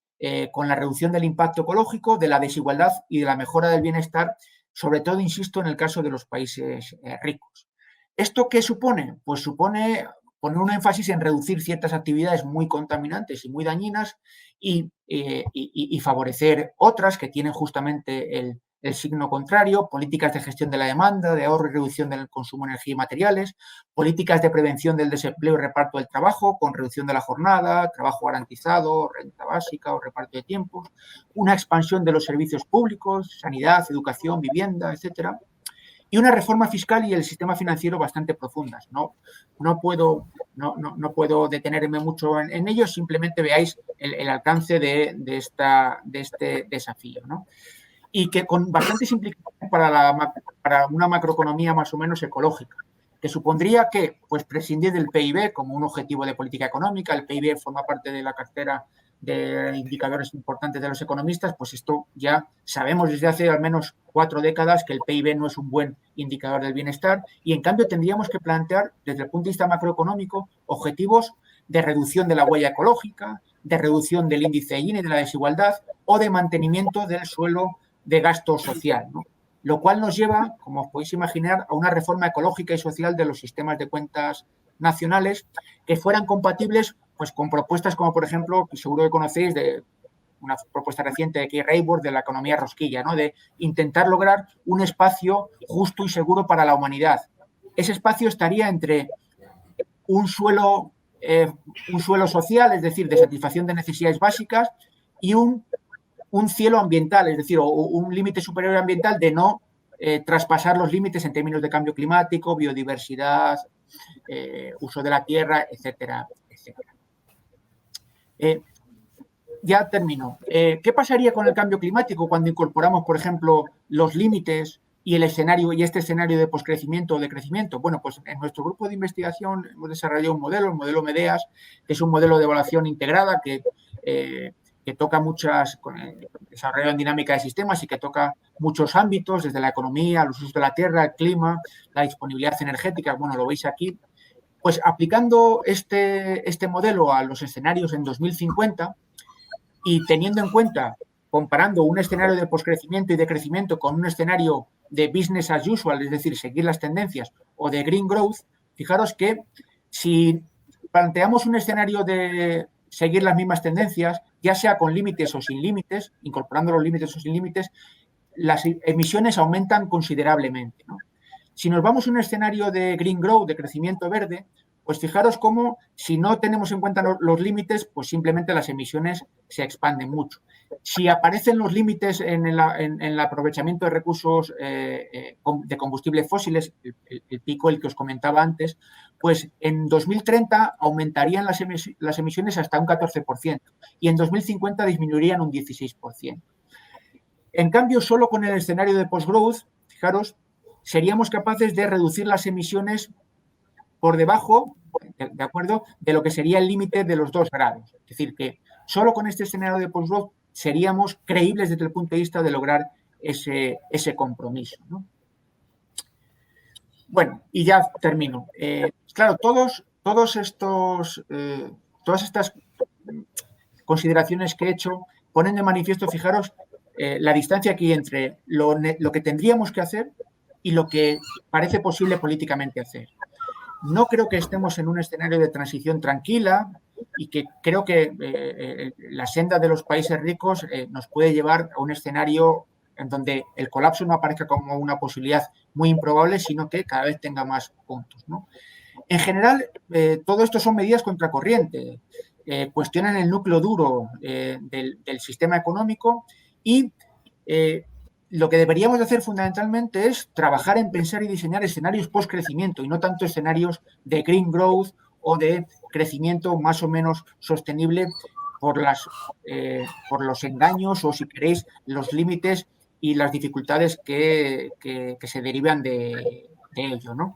con la reducción del impacto ecológico, de la desigualdad y de la mejora del bienestar, sobre todo, insisto, en el caso de los países ricos. ¿Esto qué supone? Pues supone poner un énfasis en reducir ciertas actividades muy contaminantes y muy dañinas y favorecer otras que tienen justamente el signo contrario, políticas de gestión de la demanda, de ahorro y reducción del consumo de energía y materiales, políticas de prevención del desempleo y reparto del trabajo, con reducción de la jornada, trabajo garantizado, renta básica o reparto de tiempos, una expansión de los servicios públicos, sanidad, educación, vivienda, etcétera, y una reforma fiscal y el sistema financiero bastante profundas. No puedo detenerme mucho en ello, simplemente veáis el alcance de este desafío, ¿no? Y que con bastantes implicaciones para una macroeconomía más o menos ecológica, que supondría que pues, prescindir del PIB como un objetivo de política económica. El PIB forma parte de la cartera de indicadores importantes de los economistas, pues esto ya sabemos desde hace al menos 4 décadas que el PIB no es un buen indicador del bienestar y en cambio tendríamos que plantear desde el punto de vista macroeconómico objetivos de reducción de la huella ecológica, de reducción del índice Gini, de la desigualdad o de mantenimiento del suelo de gasto social, ¿no? lo cual nos lleva, como os podéis imaginar, a una reforma ecológica y social de los sistemas de cuentas nacionales que fueran compatibles pues, con propuestas como, por ejemplo, que seguro que conocéis, de una propuesta reciente de Keith Raworth de la economía rosquilla, ¿no? De intentar lograr un espacio justo y seguro para la humanidad. Ese espacio estaría entre un suelo social, es decir, de satisfacción de necesidades básicas, y un cielo ambiental, es decir, o un límite superior ambiental de no traspasar los límites en términos de cambio climático, biodiversidad, uso de la tierra, etcétera, etcétera. Ya termino. ¿Qué pasaría con el cambio climático cuando incorporamos, por ejemplo, los límites y el escenario y este escenario de poscrecimiento o de crecimiento? Bueno, pues en nuestro grupo de investigación hemos desarrollado un modelo, el modelo MEDEAS, que es un modelo de evaluación integrada que toca muchas, con el desarrollo en dinámica de sistemas y que toca muchos ámbitos, desde la economía, los usos de la tierra, el clima, la disponibilidad energética, bueno, lo veis aquí. Pues aplicando este modelo a los escenarios en 2050 y teniendo en cuenta, comparando un escenario de poscrecimiento y de crecimiento con un escenario de business as usual, es decir, seguir las tendencias, o de green growth, fijaros que si planteamos un escenario de seguir las mismas tendencias, ya sea con límites o sin límites, incorporando los límites o sin límites, las emisiones aumentan considerablemente, ¿no? Si nos vamos a un escenario de green growth, de crecimiento verde, pues fijaros cómo si no tenemos en cuenta los límites, pues simplemente las emisiones se expanden mucho. Si aparecen los límites en el aprovechamiento de recursos de combustibles fósiles, el pico, el que os comentaba antes, pues en 2030 aumentarían las emisiones hasta un 14% y en 2050 disminuirían un 16%. En cambio, solo con el escenario de post-growth, fijaros, seríamos capaces de reducir las emisiones por debajo, ¿de acuerdo?, de lo que sería el límite de los 2 grados. Es decir, que solo con este escenario de post-growth seríamos creíbles desde el punto de vista de lograr ese compromiso, ¿no? Bueno, y ya termino. Claro, todas estas consideraciones que he hecho ponen de manifiesto, fijaros, la distancia aquí entre lo que tendríamos que hacer y lo que parece posible políticamente hacer. No creo que estemos en un escenario de transición tranquila y que creo que la senda de los países ricos nos puede llevar a un escenario en donde el colapso no aparezca como una posibilidad muy improbable, sino que cada vez tenga más puntos, ¿no? En general, todo esto son medidas contracorriente, cuestionan el núcleo duro del sistema económico y lo que deberíamos de hacer fundamentalmente es trabajar en pensar y diseñar escenarios post-crecimiento y no tanto escenarios de green growth o de crecimiento más o menos sostenible por los engaños o, si queréis, los límites y las dificultades que se derivan de ello, ¿no?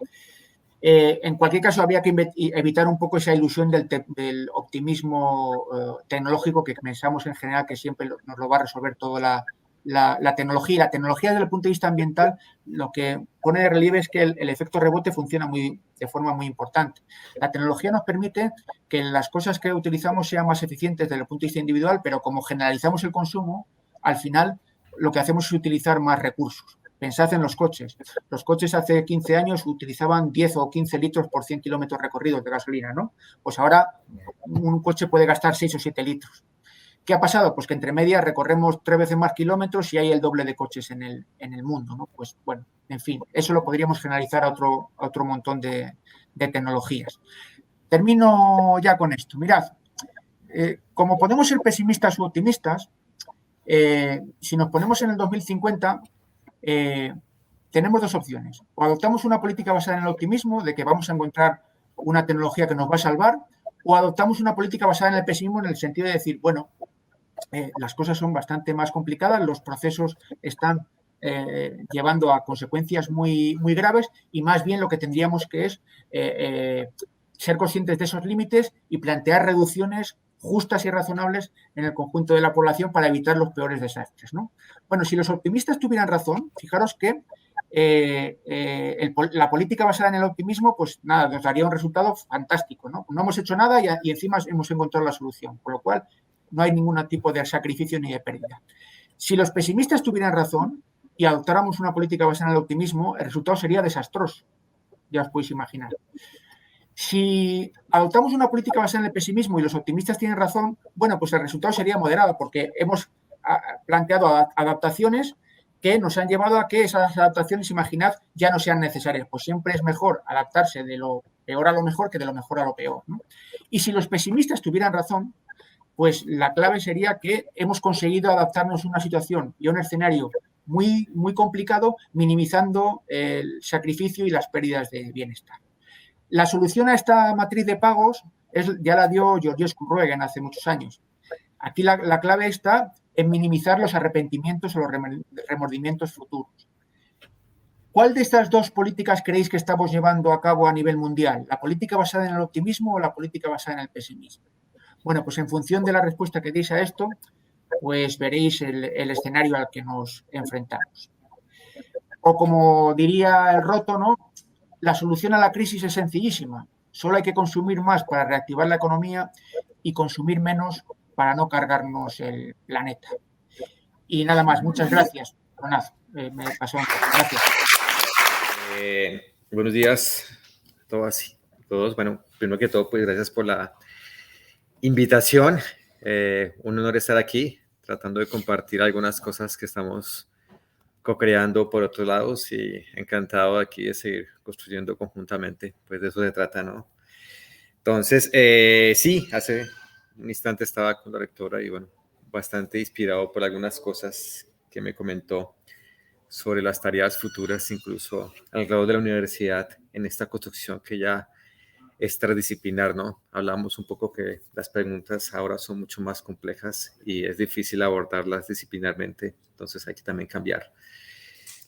En cualquier caso, habría que evitar un poco esa ilusión del optimismo tecnológico que pensamos en general que siempre nos lo va a resolver toda la tecnología. Y la tecnología, desde el punto de vista ambiental, lo que pone de relieve es que el efecto rebote funciona de forma muy importante. La tecnología nos permite que las cosas que utilizamos sean más eficientes desde el punto de vista individual, pero como generalizamos el consumo, al final lo que hacemos es utilizar más recursos. Pensad en los coches. Los coches hace 15 años utilizaban 10 o 15 litros por 100 kilómetros recorridos de gasolina, ¿no? Pues ahora un coche puede gastar 6 o 7 litros. ¿Qué ha pasado? Pues que entre medias recorremos 3 veces más kilómetros y hay el doble de coches en el mundo, ¿no? Pues bueno, en fin, eso lo podríamos generalizar a otro montón de tecnologías. Termino ya con esto. Mirad, como podemos ser pesimistas u optimistas, si nos ponemos en el 2050, tenemos 2 opciones. O adoptamos una política basada en el optimismo, de que vamos a encontrar una tecnología que nos va a salvar, o adoptamos una política basada en el pesimismo en el sentido de decir, bueno, las cosas son bastante más complicadas, los procesos están llevando a consecuencias muy, muy graves y más bien lo que tendríamos que es ser conscientes de esos límites y plantear reducciones justas y razonables en el conjunto de la población para evitar los peores desastres, ¿no? Bueno, si los optimistas tuvieran razón, fijaros que la política basada en el optimismo, pues nada, nos daría un resultado fantástico, ¿no? No hemos hecho nada y encima hemos encontrado la solución, con lo cual no hay ningún tipo de sacrificio ni de pérdida. Si los pesimistas tuvieran razón, y adoptáramos una política basada en el optimismo, el resultado sería desastroso, ya os podéis imaginar. Si adoptamos una política basada en el pesimismo y los optimistas tienen razón, bueno, pues el resultado sería moderado, porque hemos planteado adaptaciones que nos han llevado a que esas adaptaciones, imaginad, ya no sean necesarias. Pues siempre es mejor adaptarse de lo peor a lo mejor que de lo mejor a lo peor, ¿no? Y si los pesimistas tuvieran razón, pues la clave sería que hemos conseguido adaptarnos a una situación y a un escenario muy, muy complicado, minimizando el sacrificio y las pérdidas de bienestar. La solución a esta matriz de pagos ya la dio Georges Kurogen hace muchos años. Aquí la clave está en minimizar los arrepentimientos o los remordimientos futuros. ¿Cuál de estas dos políticas creéis que estamos llevando a cabo a nivel mundial? ¿La política basada en el optimismo o la política basada en el pesimismo? Bueno, pues en función de la respuesta que deis a esto, pues veréis el escenario al que nos enfrentamos. O como diría el Roto, ¿no? La solución a la crisis es sencillísima. Solo hay que consumir más para reactivar la economía y consumir menos para no cargarnos el planeta. Y nada más, muchas gracias. Me pasó un poco. Gracias. Buenos días a todas y todos. Bueno, primero que todo, pues gracias por la invitación. Un honor estar aquí, tratando de compartir algunas cosas que estamos co-creando por otros lados y encantado aquí de seguir construyendo conjuntamente. Pues de eso se trata, ¿no? Entonces, sí, hace un instante estaba con la rectora y bueno, bastante inspirado por algunas cosas que me comentó sobre las tareas futuras, incluso al grado de la universidad en esta construcción que ya es transdisciplinar, ¿no? Hablamos un poco que las preguntas ahora son mucho más complejas y es difícil abordarlas disciplinarmente, entonces hay que también cambiar.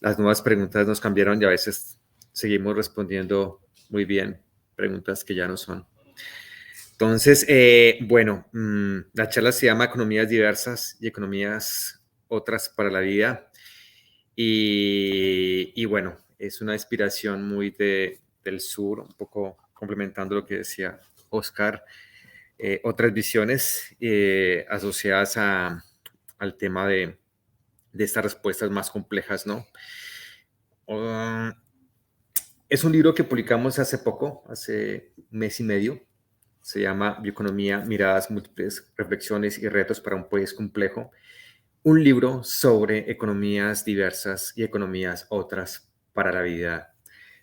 Las nuevas preguntas nos cambiaron y a veces seguimos respondiendo muy bien preguntas que ya no son. Entonces, bueno, la charla se llama Economías diversas y economías otras para la vida. Y bueno, es una inspiración muy del sur, un poco complementando lo que decía Oscar, otras visiones asociadas al tema de estas respuestas más complejas, ¿no? Es un libro que publicamos hace poco, hace un mes y medio. Se llama Bioeconomía, miradas múltiples, reflexiones y retos para un país complejo. Un libro sobre economías diversas y economías otras para la vida.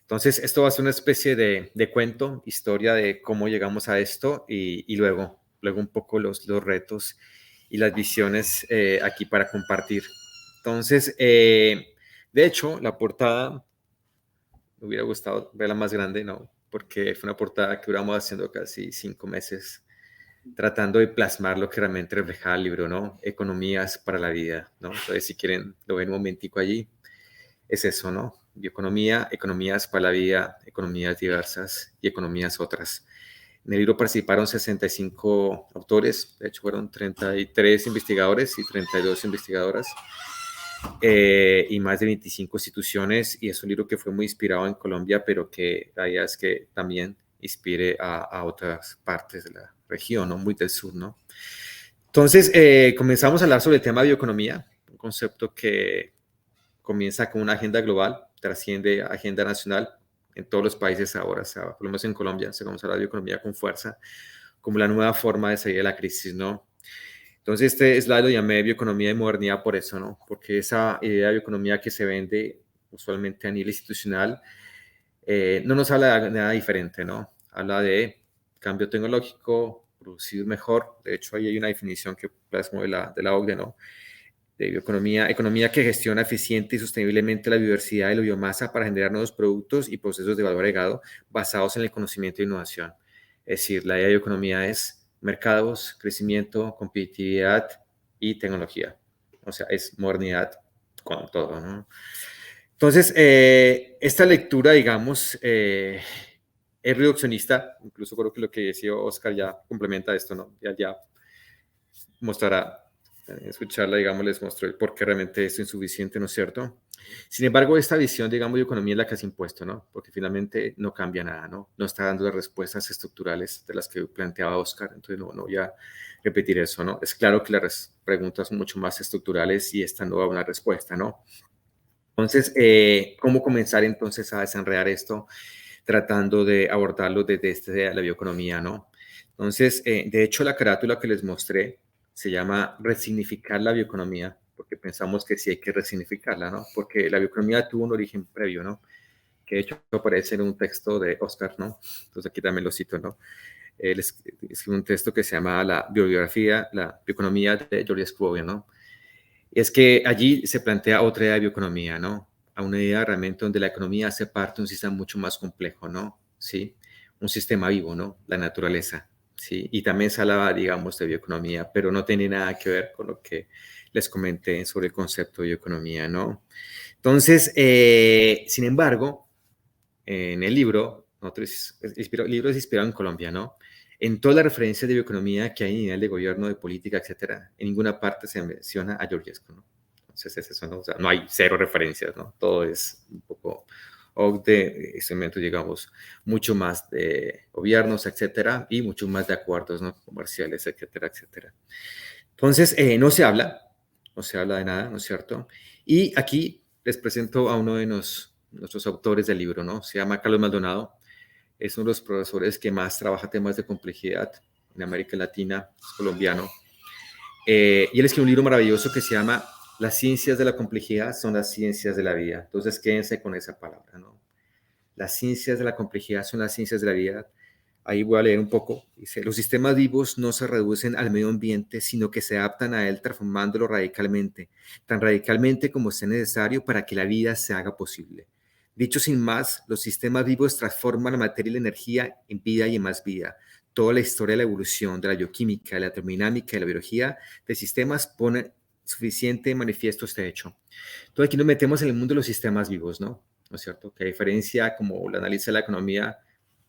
Entonces, esto va a ser una especie de cuento, historia de cómo llegamos a esto y luego un poco los retos y las visiones aquí para compartir. Entonces, de hecho, la portada, me hubiera gustado verla más grande, ¿no? Porque fue una portada que duramos haciendo casi 5 meses, tratando de plasmar lo que realmente refleja el libro, ¿no? Economías para la vida, ¿no? Entonces, si quieren, lo ven un momentico allí. Es eso, ¿no? Bioeconomía, economías para la vida, economías diversas y economías otras. En el libro participaron 65 autores, de hecho fueron 33 investigadores y 32 investigadoras, y más de 25 instituciones, y es un libro que fue muy inspirado en Colombia, pero que la idea es que también inspire a otras partes de la región, ¿no? Muy del sur, ¿no? Entonces, comenzamos a hablar sobre el tema de bioeconomía, un concepto que comienza con una agenda global, trasciende a agenda nacional en todos los países ahora, o sea, por lo menos en Colombia se comienza a hablar de bioeconomía con fuerza, como la nueva forma de salir de la crisis, ¿no? Entonces, este slide lo llamé bioeconomía y modernidad por eso, ¿no? Porque esa idea de bioeconomía que se vende usualmente a nivel institucional no nos habla de nada diferente, ¿no? Habla de cambio tecnológico, producir mejor. De hecho, ahí hay una definición que plasmo de la OCDE, ¿no? De bioeconomía, economía que gestiona eficiente y sosteniblemente la biodiversidad y la biomasa para generar nuevos productos y procesos de valor agregado basados en el conocimiento e innovación. Es decir, la idea de bioeconomía es mercados, crecimiento, competitividad y tecnología. O sea, es modernidad con todo, ¿no? Entonces, esta lectura, digamos, es reduccionista. Incluso creo que lo que decía Oscar ya complementa esto, ¿no? Ya mostrará, escucharla, digamos, les mostró el por qué realmente es insuficiente, ¿no es cierto? Sin embargo, esta visión, digamos, de economía es la que se ha impuesto, ¿no? Porque finalmente no cambia nada, ¿no? No está dando las respuestas estructurales de las que planteaba Oscar, entonces no voy a repetir eso, ¿no? Es claro que las preguntas son mucho más estructurales y esta no da una respuesta, ¿no? Entonces, ¿cómo comenzar entonces a desenredar esto? Tratando de abordarlo desde la bioeconomía, ¿no? Entonces, de hecho, la carátula que les mostré se llama Resignificar la bioeconomía, porque pensamos que sí hay que resignificarla, ¿no? Porque la bioeconomía tuvo un origen previo, ¿no? Que de hecho aparece en un texto de Oscar, ¿no? Entonces aquí también lo cito, ¿no? Él escribe un texto que se llama La bioeconomía de George Scoville, ¿no? Es que allí se plantea otra idea de bioeconomía, ¿no? A una idea realmente donde la economía hace parte de un sistema mucho más complejo, ¿no? Sí, un sistema vivo, ¿no? La naturaleza, ¿sí? Y también se hablaba, digamos, de bioeconomía, pero no tiene nada que ver con lo que les comenté sobre el concepto de bioeconomía, ¿no? Entonces, sin embargo, en el libro, el libro es inspirado en Colombia, ¿no? En todas las referencias de bioeconomía que hay a nivel de gobierno, de política, etcétera, en ninguna parte se menciona a Georgescu, ¿no? Entonces, es eso, ¿no? O sea, no hay cero referencias, ¿no? Todo es un poco de instrumentos, digamos, mucho más de gobiernos, etcétera, y mucho más de acuerdos, ¿no? Comerciales, etcétera, etcétera. Entonces, no se habla de nada, ¿no es cierto? Y aquí les presento a uno de nuestros autores del libro, ¿no? Se llama Carlos Maldonado. Es uno de los profesores que más trabaja temas de complejidad en América Latina, es colombiano. Y él escribió un libro maravilloso que se llama Las ciencias de la complejidad son las ciencias de la vida. Entonces, quédense con esa palabra, ¿no? Las ciencias de la complejidad son las ciencias de la vida. Ahí voy a leer un poco. Dice, los sistemas vivos no se reducen al medio ambiente, sino que se adaptan a él transformándolo radicalmente, tan radicalmente como sea necesario para que la vida se haga posible. Dicho sin más, los sistemas vivos transforman la materia y la energía en vida y en más vida. Toda la historia de la evolución, de la bioquímica, de la termodinámica, de la biología de sistemas pone suficiente manifiesto este hecho. Entonces aquí nos metemos en el mundo de los sistemas vivos, ¿no? ¿No es cierto? Que a diferencia como lo analiza la economía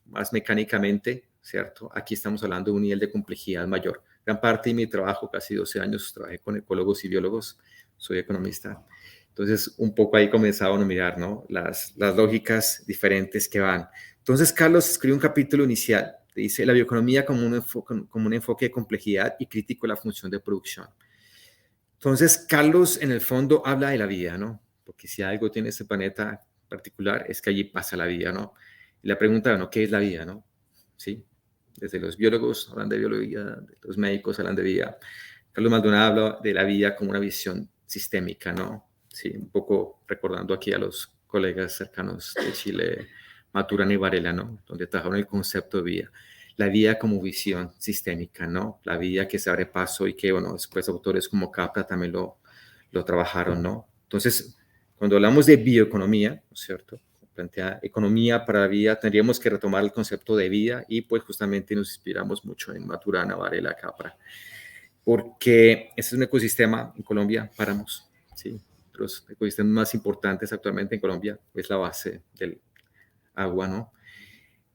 más mecánicamente, ¿cierto? Aquí estamos hablando de un nivel de complejidad mayor. Gran parte de mi trabajo, casi 12 años, trabajé con ecólogos y biólogos, soy economista. Entonces, un poco ahí comenzaban a mirar, ¿no? Las lógicas diferentes que van. Entonces, Carlos escribe un capítulo inicial, dice la bioeconomía como un enfoque de complejidad y crítico de la función de producción. Entonces, Carlos, en el fondo, habla de la vida, ¿no? Porque si algo tiene este planeta particular, es que allí pasa la vida, ¿no? Y la pregunta, bueno, ¿qué es la vida, no? ¿Sí? Desde los biólogos hablan de biología, los médicos hablan de vida. Carlos Maldonado habla de la vida como una visión sistémica, ¿no? Sí, un poco recordando aquí a los colegas cercanos de Chile, Maturana y Varela, ¿no? Donde trabajaron el concepto de vida. La vida como visión sistémica, ¿no? La vida que se abre paso y que, bueno, después autores como Capra también lo trabajaron, ¿no? Entonces, cuando hablamos de bioeconomía, ¿no es cierto? Plantea economía para la vida, tendríamos que retomar el concepto de vida y pues justamente nos inspiramos mucho en Maturana, Varela, Capra, porque este es un ecosistema en Colombia, páramos, ¿sí? Los ecosistemas más importantes actualmente en Colombia es la base del agua, ¿no?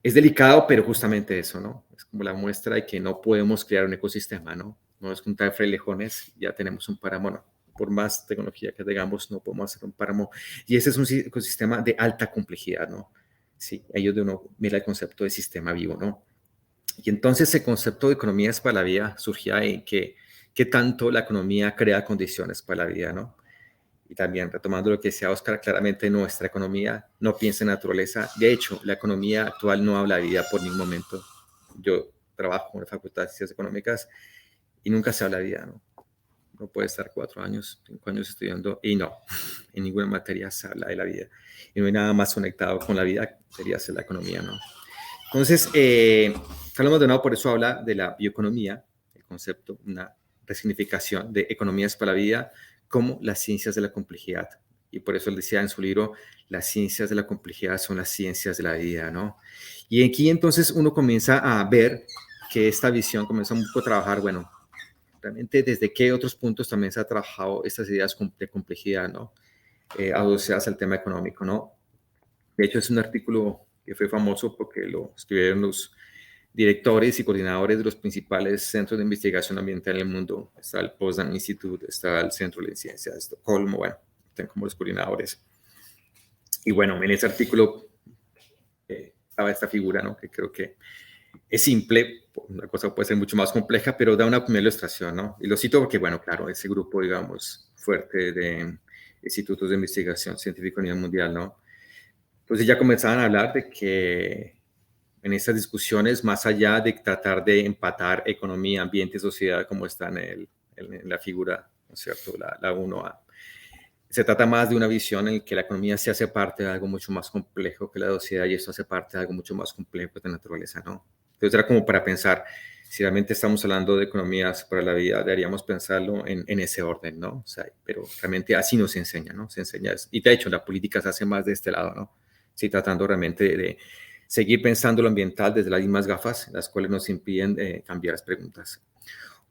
Es delicado, pero justamente eso, ¿no? Es como la muestra de que no podemos crear un ecosistema, ¿no? No es juntar frailejones, ya tenemos un páramo, no. Por más tecnología que tengamos, no podemos hacer un páramo. Y ese es un ecosistema de alta complejidad, ¿no? Sí, ahí es donde uno mira el concepto de sistema vivo, ¿no? Y entonces el concepto de economías para la vida surgía en que tanto la economía crea condiciones para la vida, ¿no? Y también retomando lo que decía Oscar, claramente nuestra economía no piensa en naturaleza. De hecho, la economía actual no habla de vida por ningún momento. Yo trabajo en la Facultad de Ciencias Económicas y nunca se habla de vida, ¿no? No puede estar 4 años, 5 años estudiando y no, en ninguna materia se habla de la vida. Y no hay nada más conectado con la vida, sería ser la economía, ¿no? Entonces, Carlos Maldonado por eso habla de la bioeconomía, el concepto, una resignificación de economías para la vida, como las ciencias de la complejidad. Y por eso él decía en su libro, las ciencias de la complejidad son las ciencias de la vida, ¿no? Y aquí entonces uno comienza a ver que esta visión comienza un poco a trabajar, bueno, realmente desde qué otros puntos también se ha trabajado estas ideas de complejidad, ¿no? Asociadas al tema económico, ¿no? De hecho, es un artículo que fue famoso porque lo escribieron los directores y coordinadores de los principales centros de investigación ambiental en el mundo. Está el Potsdam Institute, está el Centro de Ciencias de Estocolmo, bueno, están como los coordinadores. Y bueno, en ese artículo estaba esta figura, ¿no? Que creo que es simple, una cosa puede ser mucho más compleja, pero da una primera ilustración, ¿no? Y lo cito porque, bueno, claro, ese grupo, digamos, fuerte de institutos de investigación científica a nivel mundial, ¿no? Entonces ya comenzaban a hablar de que en estas discusiones, más allá de tratar de empatar economía, ambiente y sociedad, como está en la figura, ¿no es cierto?, la 1A, se trata más de una visión en la que la economía se hace parte de algo mucho más complejo que la sociedad y esto hace parte de algo mucho más complejo de la naturaleza, ¿no? Entonces era como para pensar, si realmente estamos hablando de economías para la vida, deberíamos pensarlo en ese orden, ¿no? O sea, pero realmente así nos enseña, ¿no? Se enseña, y de hecho la política se hace más de este lado, ¿no? Sí, tratando realmente de seguir pensando lo ambiental desde las mismas gafas, las cuales nos impiden cambiar las preguntas.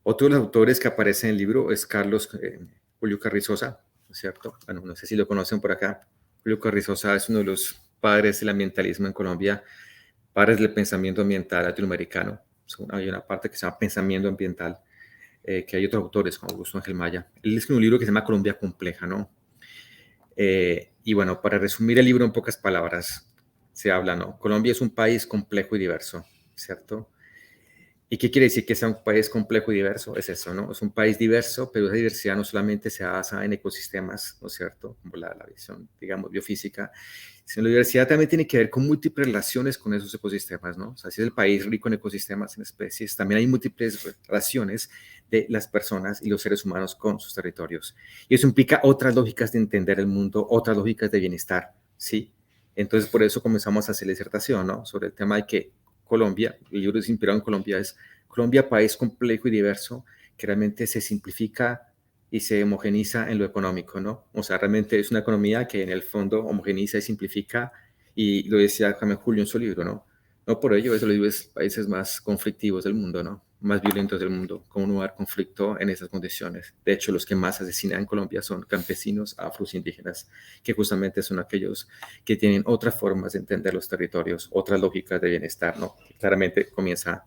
Otro de los autores que aparece en el libro es Carlos Julio Carrizosa, ¿no es cierto? Bueno, no sé si lo conocen por acá. Julio Carrizosa es uno de los padres del ambientalismo en Colombia, padres del pensamiento ambiental latinoamericano. Hay una parte que se llama Pensamiento Ambiental, que hay otros autores como Augusto Ángel Maya. Él escribió un libro que se llama Colombia Compleja, ¿no? Y bueno, para resumir el libro en pocas palabras, se habla, ¿no? Colombia es un país complejo y diverso, ¿cierto? ¿Y qué quiere decir que sea un país complejo y diverso? Es eso, ¿no? Es un país diverso, pero esa diversidad no solamente se basa en ecosistemas, ¿no es cierto? Como la visión, digamos, biofísica, sino la diversidad también tiene que ver con múltiples relaciones con esos ecosistemas, ¿no? O sea, si es el país rico en ecosistemas, en especies, también hay múltiples relaciones de las personas y los seres humanos con sus territorios. Y eso implica otras lógicas de entender el mundo, otras lógicas de bienestar, ¿sí? Entonces, por eso comenzamos a hacer la disertación, ¿no? Sobre el tema de que Colombia, el libro es inspirado en Colombia, es Colombia, país complejo y diverso, que realmente se simplifica y se homogeniza en lo económico, ¿no? O sea, realmente es una economía que en el fondo homogeniza y simplifica, y lo decía Jaime Julio en su libro, ¿no? No por ello es uno de los países más conflictivos del mundo, ¿no? Más violentos del mundo. ¿Cómo no haber conflicto en esas condiciones? De hecho, los que más asesinan en Colombia son campesinos, afros, indígenas, que justamente son aquellos que tienen otras formas de entender los territorios, otras lógicas de bienestar, ¿no? Claramente comienza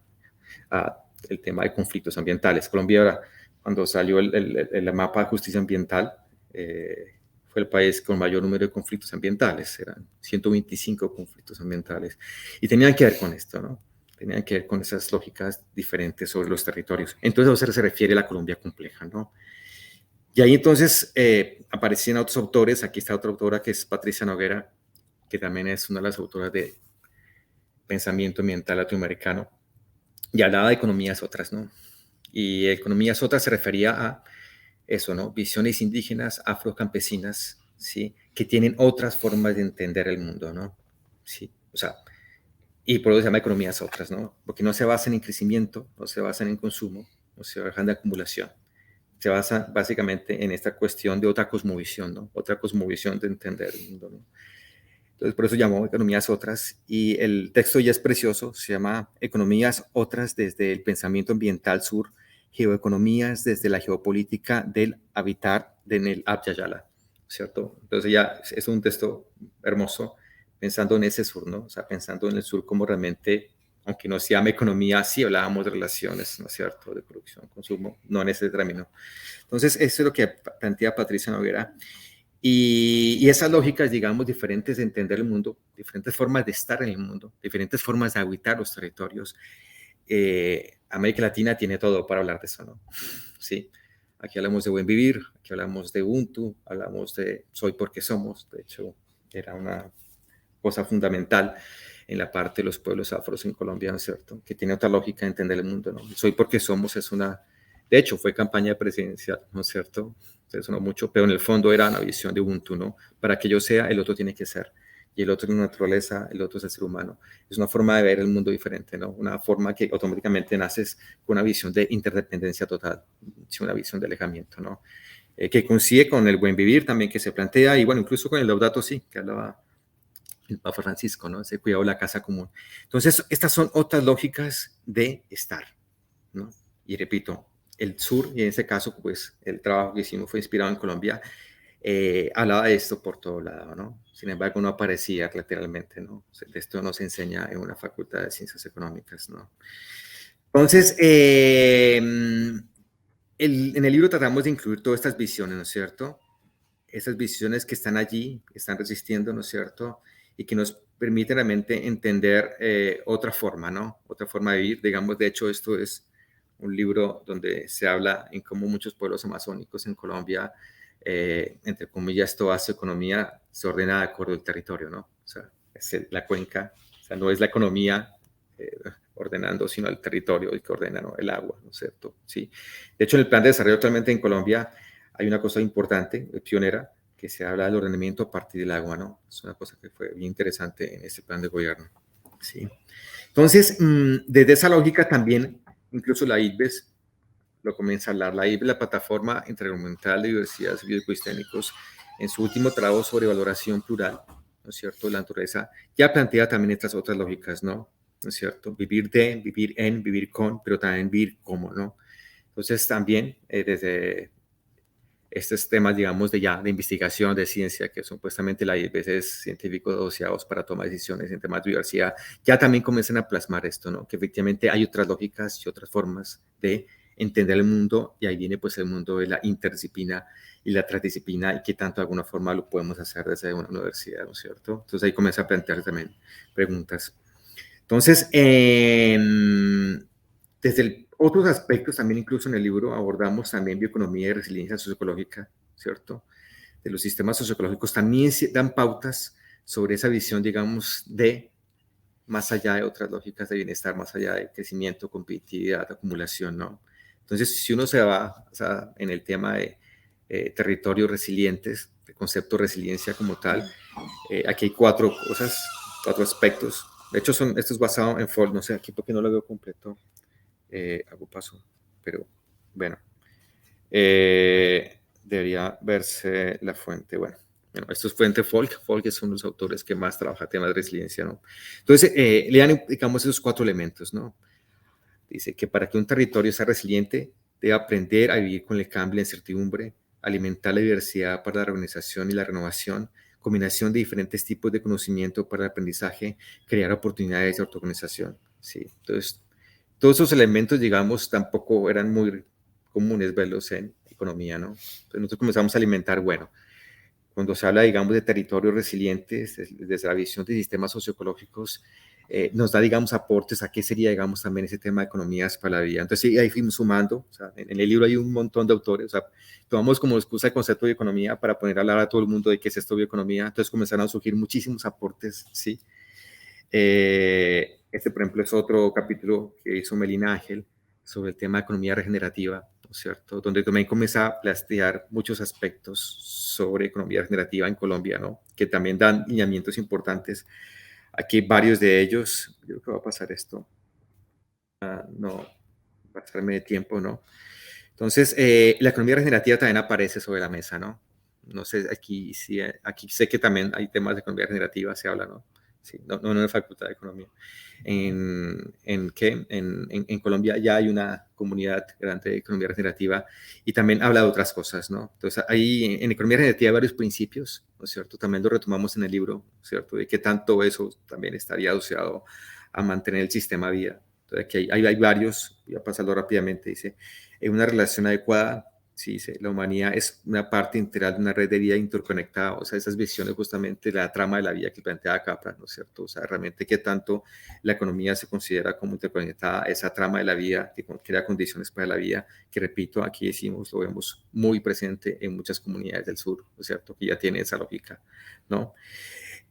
el tema de conflictos ambientales. Colombia, ahora, cuando salió el mapa de justicia ambiental, fue el país con mayor número de conflictos ambientales, eran 125 conflictos ambientales, y tenían que ver con esto, ¿no? Tenían que ver con esas lógicas diferentes sobre los territorios. Entonces, a eso se refiere a la Colombia compleja, ¿no? Y ahí entonces aparecían otros autores. Aquí está otra autora que es Patricia Noguera, que también es una de las autoras de pensamiento ambiental latinoamericano, y hablaba de economías otras, ¿no? Y economías otras se refería a eso, ¿no? Visiones indígenas, afrocampesinas, ¿sí? Que tienen otras formas de entender el mundo, ¿no? Sí, o sea, y por eso se llama economías otras, ¿no? Porque no se basan en crecimiento, no se basan en consumo, no se basan en acumulación. Se basa básicamente en esta cuestión de otra cosmovisión, ¿no? Otra cosmovisión de entender el mundo, ¿no? Entonces, por eso llamó Economías Otras, y el texto ya es precioso, se llama Economías Otras desde el pensamiento ambiental sur, geoeconomías desde la geopolítica del habitar de Nel Abyayala, ¿cierto? Entonces ya es un texto hermoso, pensando en ese sur, ¿no? O sea, pensando en el sur como realmente, aunque no se llame economía, sí hablábamos de relaciones, ¿no es cierto?, de producción, consumo, no en ese término. Entonces, eso es lo que plantea Patricia Noguera. Y esas lógicas, digamos, diferentes de entender el mundo, diferentes formas de estar en el mundo, diferentes formas de habitar los territorios. América Latina tiene todo para hablar de eso, ¿no? Sí. Aquí hablamos de buen vivir, aquí hablamos de Ubuntu, hablamos de soy porque somos. De hecho, era una cosa fundamental en la parte de los pueblos afros en Colombia, ¿no es cierto? Que tiene otra lógica de entender el mundo, ¿no? Soy porque somos es una... De hecho, fue campaña presidencial, ¿no es cierto? Se sonó mucho, pero en el fondo era una visión de Ubuntu, ¿no? Para que yo sea, el otro tiene que ser. Y el otro es la naturaleza, el otro es el ser humano. Es una forma de ver el mundo diferente, ¿no? Una forma que automáticamente naces con una visión de interdependencia total, una visión de alejamiento, ¿no? Que coincide con el buen vivir también que se plantea, y bueno, incluso con el Laudato Si, que hablaba el Papa Francisco, ¿no? Ese cuidado de la casa común. Entonces, estas son otras lógicas de estar, ¿no? Y repito, el sur, y en ese caso, pues, el trabajo que hicimos fue inspirado en Colombia, hablaba de esto por todo lado, ¿no? Sin embargo, no aparecía lateralmente, ¿no? De esto no se enseña en una facultad de ciencias económicas, ¿no? Entonces, en el libro tratamos de incluir todas estas visiones, ¿no es cierto? Esas visiones que están allí, que están resistiendo, ¿no es cierto? Y que nos permiten realmente entender otra forma, ¿no? Otra forma de vivir. Digamos, de hecho, esto es un libro donde se habla en cómo muchos pueblos amazónicos en Colombia entre comillas, toda su economía se ordena de acuerdo al territorio, ¿no? O sea, es la cuenca, o sea, no es la economía ordenando, sino el territorio el que ordena, ¿no? El agua, ¿no es cierto? Sí. De hecho, en el plan de desarrollo actualmente en Colombia hay una cosa importante, pionera, que se habla del ordenamiento a partir del agua, ¿no? Es una cosa que fue bien interesante en este plan de gobierno, ¿sí? Entonces, desde esa lógica también, incluso la IDBES lo comienza a hablar. La IDBES, la Plataforma Intergubernamental de Diversidades Bioecosistémicos, en su último trabajo sobre valoración plural, ¿no es cierto?, la naturaleza, ya plantea también estas otras lógicas, ¿no? ¿No es cierto? Vivir de, vivir en, vivir con, pero también vivir como, ¿no? Entonces, también desde estos temas, digamos, de investigación, de ciencia, que supuestamente la IDBES es científicos asociados para tomar decisiones en temas de diversidad, ya también comienzan a plasmar esto, ¿no? Que efectivamente hay otras lógicas y otras formas de entender el mundo, y ahí viene pues el mundo de la interdisciplina y la transdisciplina, y que tanto de alguna forma lo podemos hacer desde una universidad, ¿no es cierto? Entonces ahí comienza a plantear también preguntas. Entonces, desde otros aspectos, también incluso en el libro abordamos también bioeconomía y resiliencia socioecológica, ¿cierto? De los sistemas socioecológicos también dan pautas sobre esa visión, digamos, de más allá de otras lógicas de bienestar, más allá de crecimiento, competitividad, acumulación, ¿no? Entonces, si uno se va, o sea, en el tema de territorios resilientes, el concepto de resiliencia como tal, aquí hay cuatro cosas, cuatro aspectos. De hecho, esto es basado en Ford, no sé, aquí porque no lo veo completo, hago paso, pero bueno, debería verse la fuente, bueno, esto es fuente Folk es uno de los autores que más trabaja temas de resiliencia, ¿no? Entonces, lean, digamos, esos cuatro elementos, ¿no? Dice que para que un territorio sea resiliente, debe aprender a vivir con el cambio y la incertidumbre, alimentar la diversidad para la reorganización y la renovación, combinación de diferentes tipos de conocimiento para el aprendizaje, crear oportunidades de autoorganización, ¿sí? Entonces, todos esos elementos, digamos, tampoco eran muy comunes verlos en economía, ¿no? Entonces, nosotros comenzamos a alimentar, bueno, cuando se habla, digamos, de territorios resilientes, desde la visión de sistemas socioecológicos, nos da, digamos, aportes a qué sería, digamos, también ese tema de economías para la vida. Entonces, sí, ahí fuimos sumando, o sea, en el libro hay un montón de autores, o sea, tomamos como excusa el concepto de economía para poner a hablar a todo el mundo de qué es esto de bioeconomía, entonces comenzaron a surgir muchísimos aportes, ¿sí? Este, por ejemplo, es otro capítulo que hizo Melina Ángel sobre el tema de economía regenerativa, ¿no es cierto? Donde también comienza a plantear muchos aspectos sobre economía regenerativa en Colombia, ¿no? Que también dan lineamientos importantes. Aquí varios de ellos, yo creo que va a pasar esto. No, va a pasarme de tiempo, ¿no? Entonces, la economía regenerativa también aparece sobre la mesa, ¿no? No sé, aquí sé que también hay temas de economía regenerativa, se habla, ¿no? Sí, no en la Facultad de Economía. En Colombia ya hay una comunidad grande de economía regenerativa y también habla de otras cosas, ¿no? Entonces, ahí en economía regenerativa hay varios principios, ¿no es cierto? También lo retomamos en el libro, ¿cierto? De que tanto eso también estaría asociado a mantener el sistema vida. Entonces, aquí hay varios, voy a pasarlo rápidamente, dice, en una relación adecuada, sí, la humanidad es una parte integral de una red de vida interconectada, o sea, esas visiones justamente de la trama de la vida que plantea Capra, ¿no es cierto? O sea, realmente qué tanto la economía se considera como interconectada, esa trama de la vida que crea condiciones para la vida, que repito, aquí decimos, lo vemos muy presente en muchas comunidades del sur, ¿no es cierto? Que ya tiene esa lógica, ¿no?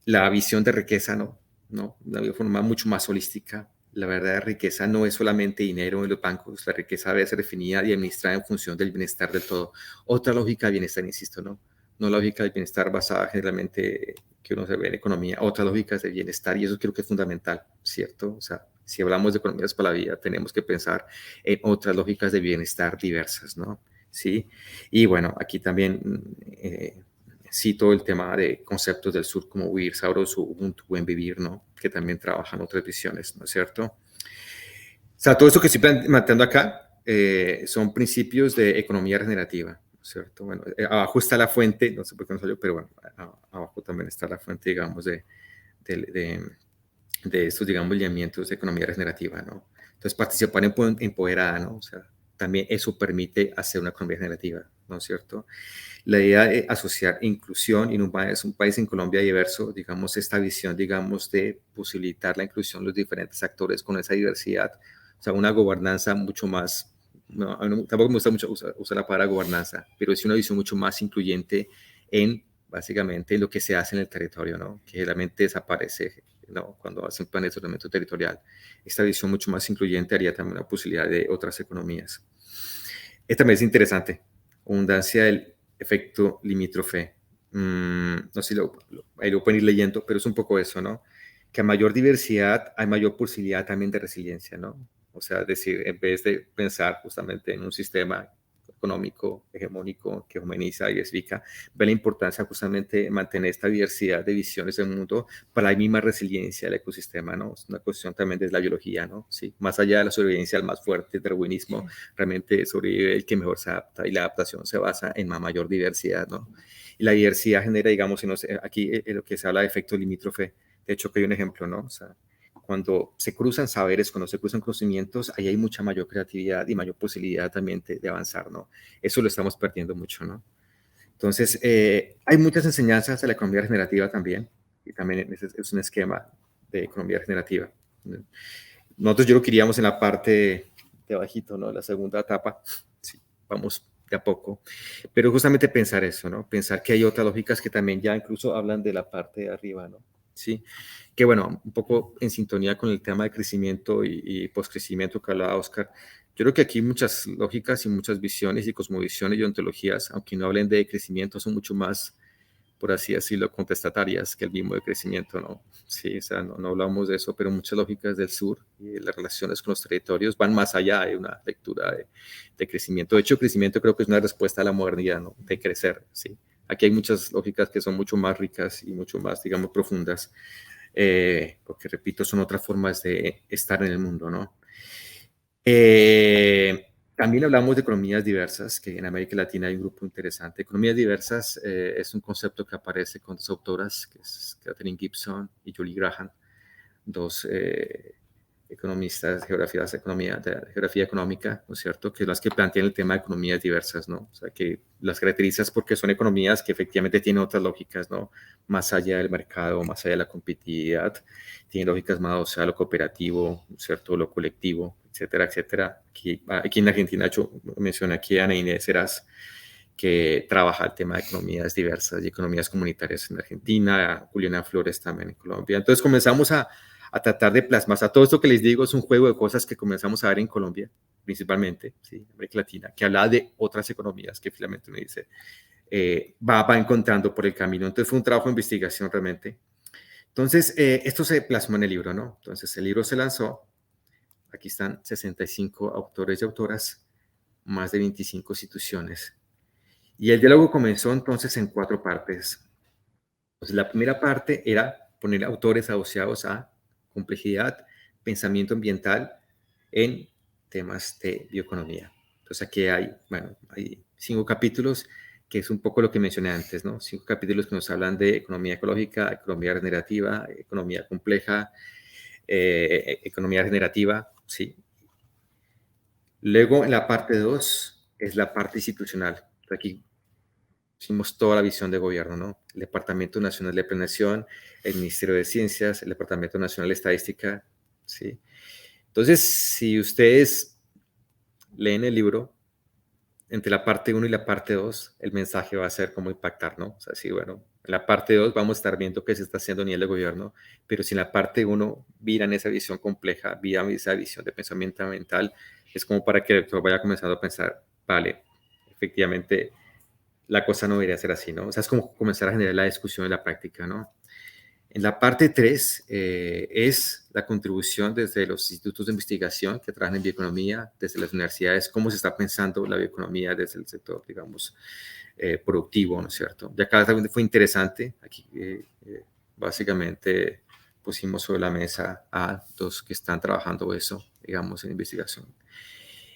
La visión de riqueza, ¿no? Una forma mucho más holística. La verdadera riqueza no es solamente dinero en los bancos, la riqueza debe ser definida y administrada en función del bienestar del todo. Otra lógica de bienestar, insisto, ¿no? No lógica de bienestar basada generalmente que uno se ve en economía, otras lógicas de bienestar, y eso creo que es fundamental, ¿cierto? O sea, si hablamos de economías para la vida, tenemos que pensar en otras lógicas de bienestar diversas, ¿no? Sí, y bueno, aquí también cito el tema de conceptos del sur como vivir sabroso, Ubuntu, buen vivir, ¿no? Que también trabajan otras visiones, ¿no es cierto? O sea, todo eso que estoy planteando acá son principios de economía regenerativa, ¿no es cierto? Bueno, abajo está la fuente, no sé por qué no salió, pero bueno, abajo también está la fuente, digamos, de estos, digamos, lineamientos de economía regenerativa, ¿no? Entonces, participar empoderada, ¿no? O sea, también eso permite hacer una economía regenerativa, ¿no es cierto? La idea de asociar inclusión en un país en Colombia diverso, digamos, esta visión, digamos, de posibilitar la inclusión de los diferentes actores con esa diversidad, o sea, una gobernanza mucho más no, tampoco me gusta mucho usar la palabra gobernanza, pero es una visión mucho más incluyente en, básicamente, lo que se hace en el territorio, ¿no? Que realmente desaparece, ¿no? Cuando hacen planes de ordenamiento territorial. Esta visión mucho más incluyente haría también la posibilidad de otras economías. Esta me es interesante, abundancia del efecto limítrofe. No sé si ahí lo pueden ir leyendo, pero es un poco eso, ¿no? Que a mayor diversidad hay mayor posibilidad también de resiliencia, ¿no? O sea, es decir, en vez de pensar justamente en un sistema económico hegemónico que humaniza y diversifica, ve la importancia justamente de mantener esta diversidad de visiones del mundo para la misma resiliencia del ecosistema, ¿no? Es una cuestión también de la biología, ¿no? Sí, más allá de la sobrevivencia del más fuerte, del darwinismo, realmente sobrevive el que mejor se adapta y la adaptación se basa en una mayor diversidad, ¿no? Y la diversidad genera, digamos, aquí lo que se habla de efecto limítrofe. De hecho, que hay un ejemplo, ¿no? O sea, cuando se cruzan saberes, cuando se cruzan conocimientos, ahí hay mucha mayor creatividad y mayor posibilidad también de avanzar, ¿no? Eso lo estamos perdiendo mucho, ¿no? Entonces, hay muchas enseñanzas de la economía regenerativa también, y también es un esquema de economía regenerativa. Nosotros yo lo queríamos en la parte de abajito, ¿no? La segunda etapa, sí, vamos de a poco, pero justamente pensar eso, ¿no? Pensar que hay otras lógicas que también ya incluso hablan de la parte de arriba, ¿no? Sí, que bueno, un poco en sintonía con el tema de crecimiento y postcrecimiento que hablaba Oscar. Yo creo que aquí muchas lógicas y muchas visiones y cosmovisiones y ontologías, aunque no hablen de crecimiento, son mucho más, por así decirlo, contestatarias que el mismo de crecimiento, ¿no? Sí, o sea, no hablamos de eso, pero muchas lógicas del sur y las relaciones con los territorios van más allá de una lectura de crecimiento. De hecho, crecimiento creo que es una respuesta a la modernidad, ¿no? De crecer, sí. Aquí hay muchas lógicas que son mucho más ricas y mucho más, digamos, profundas, porque, repito, son otras formas de estar en el mundo, ¿no? También hablamos de economías diversas, que en América Latina hay un grupo interesante. Economías diversas es un concepto que aparece con dos autoras, que es Katherine Gibson y Julie Graham, dos economistas de geografía económica, ¿no es cierto? Que son las que plantean el tema de economías diversas, ¿no? O sea, que las caracterizas porque son economías que efectivamente tienen otras lógicas, ¿no? Más allá del mercado, más allá de la competitividad, tienen lógicas más, o sea, lo cooperativo, ¿no es cierto? Lo colectivo, etcétera, etcétera. Aquí en Argentina, yo mencioné aquí a Ana Inés Heras, que trabaja el tema de economías diversas y economías comunitarias en Argentina, Juliana Flores también en Colombia. Entonces comenzamos a tratar de plasmar, o sea, todo esto que les digo es un juego de cosas que comenzamos a ver en Colombia, principalmente, ¿sí? América Latina, que habla de otras economías que finalmente uno dice, va encontrando por el camino. Entonces fue un trabajo de investigación realmente. Entonces, esto se plasmó en el libro, ¿no? Entonces, el libro se lanzó, aquí están 65 autores y autoras, más de 25 instituciones. Y el diálogo comenzó entonces en 4 partes. Entonces, la primera parte era poner autores asociados a complejidad, pensamiento ambiental en temas de bioeconomía. Entonces aquí hay 5 capítulos, que es un poco lo que mencioné antes, ¿no? 5 capítulos que nos hablan de economía ecológica, economía regenerativa, economía compleja, economía regenerativa, ¿sí? Luego en la parte 2 es la parte institucional. Aquí hicimos toda la visión de gobierno, ¿no? El Departamento Nacional de Planeación, el Ministerio de Ciencias, el Departamento Nacional de Estadística, ¿sí? Entonces, si ustedes leen el libro, entre la parte 1 y la parte 2, el mensaje va a ser cómo impactar, ¿no? O sea, sí, bueno, en la parte 2 vamos a estar viendo qué se está haciendo a nivel de gobierno, pero si en la parte 1 miran esa visión compleja, miran esa visión de pensamiento ambiental, es como para que el lector vaya comenzando a pensar, vale, efectivamente, la cosa no debería ser así, ¿no? O sea, es como comenzar a generar la discusión en la práctica, ¿no? En la parte 3 es la contribución desde los institutos de investigación que trabajan en bioeconomía, desde las universidades, cómo se está pensando la bioeconomía desde el sector, digamos, productivo, ¿no es cierto? Y acá también fue interesante, aquí básicamente pusimos sobre la mesa a los que están trabajando eso, digamos, en investigación.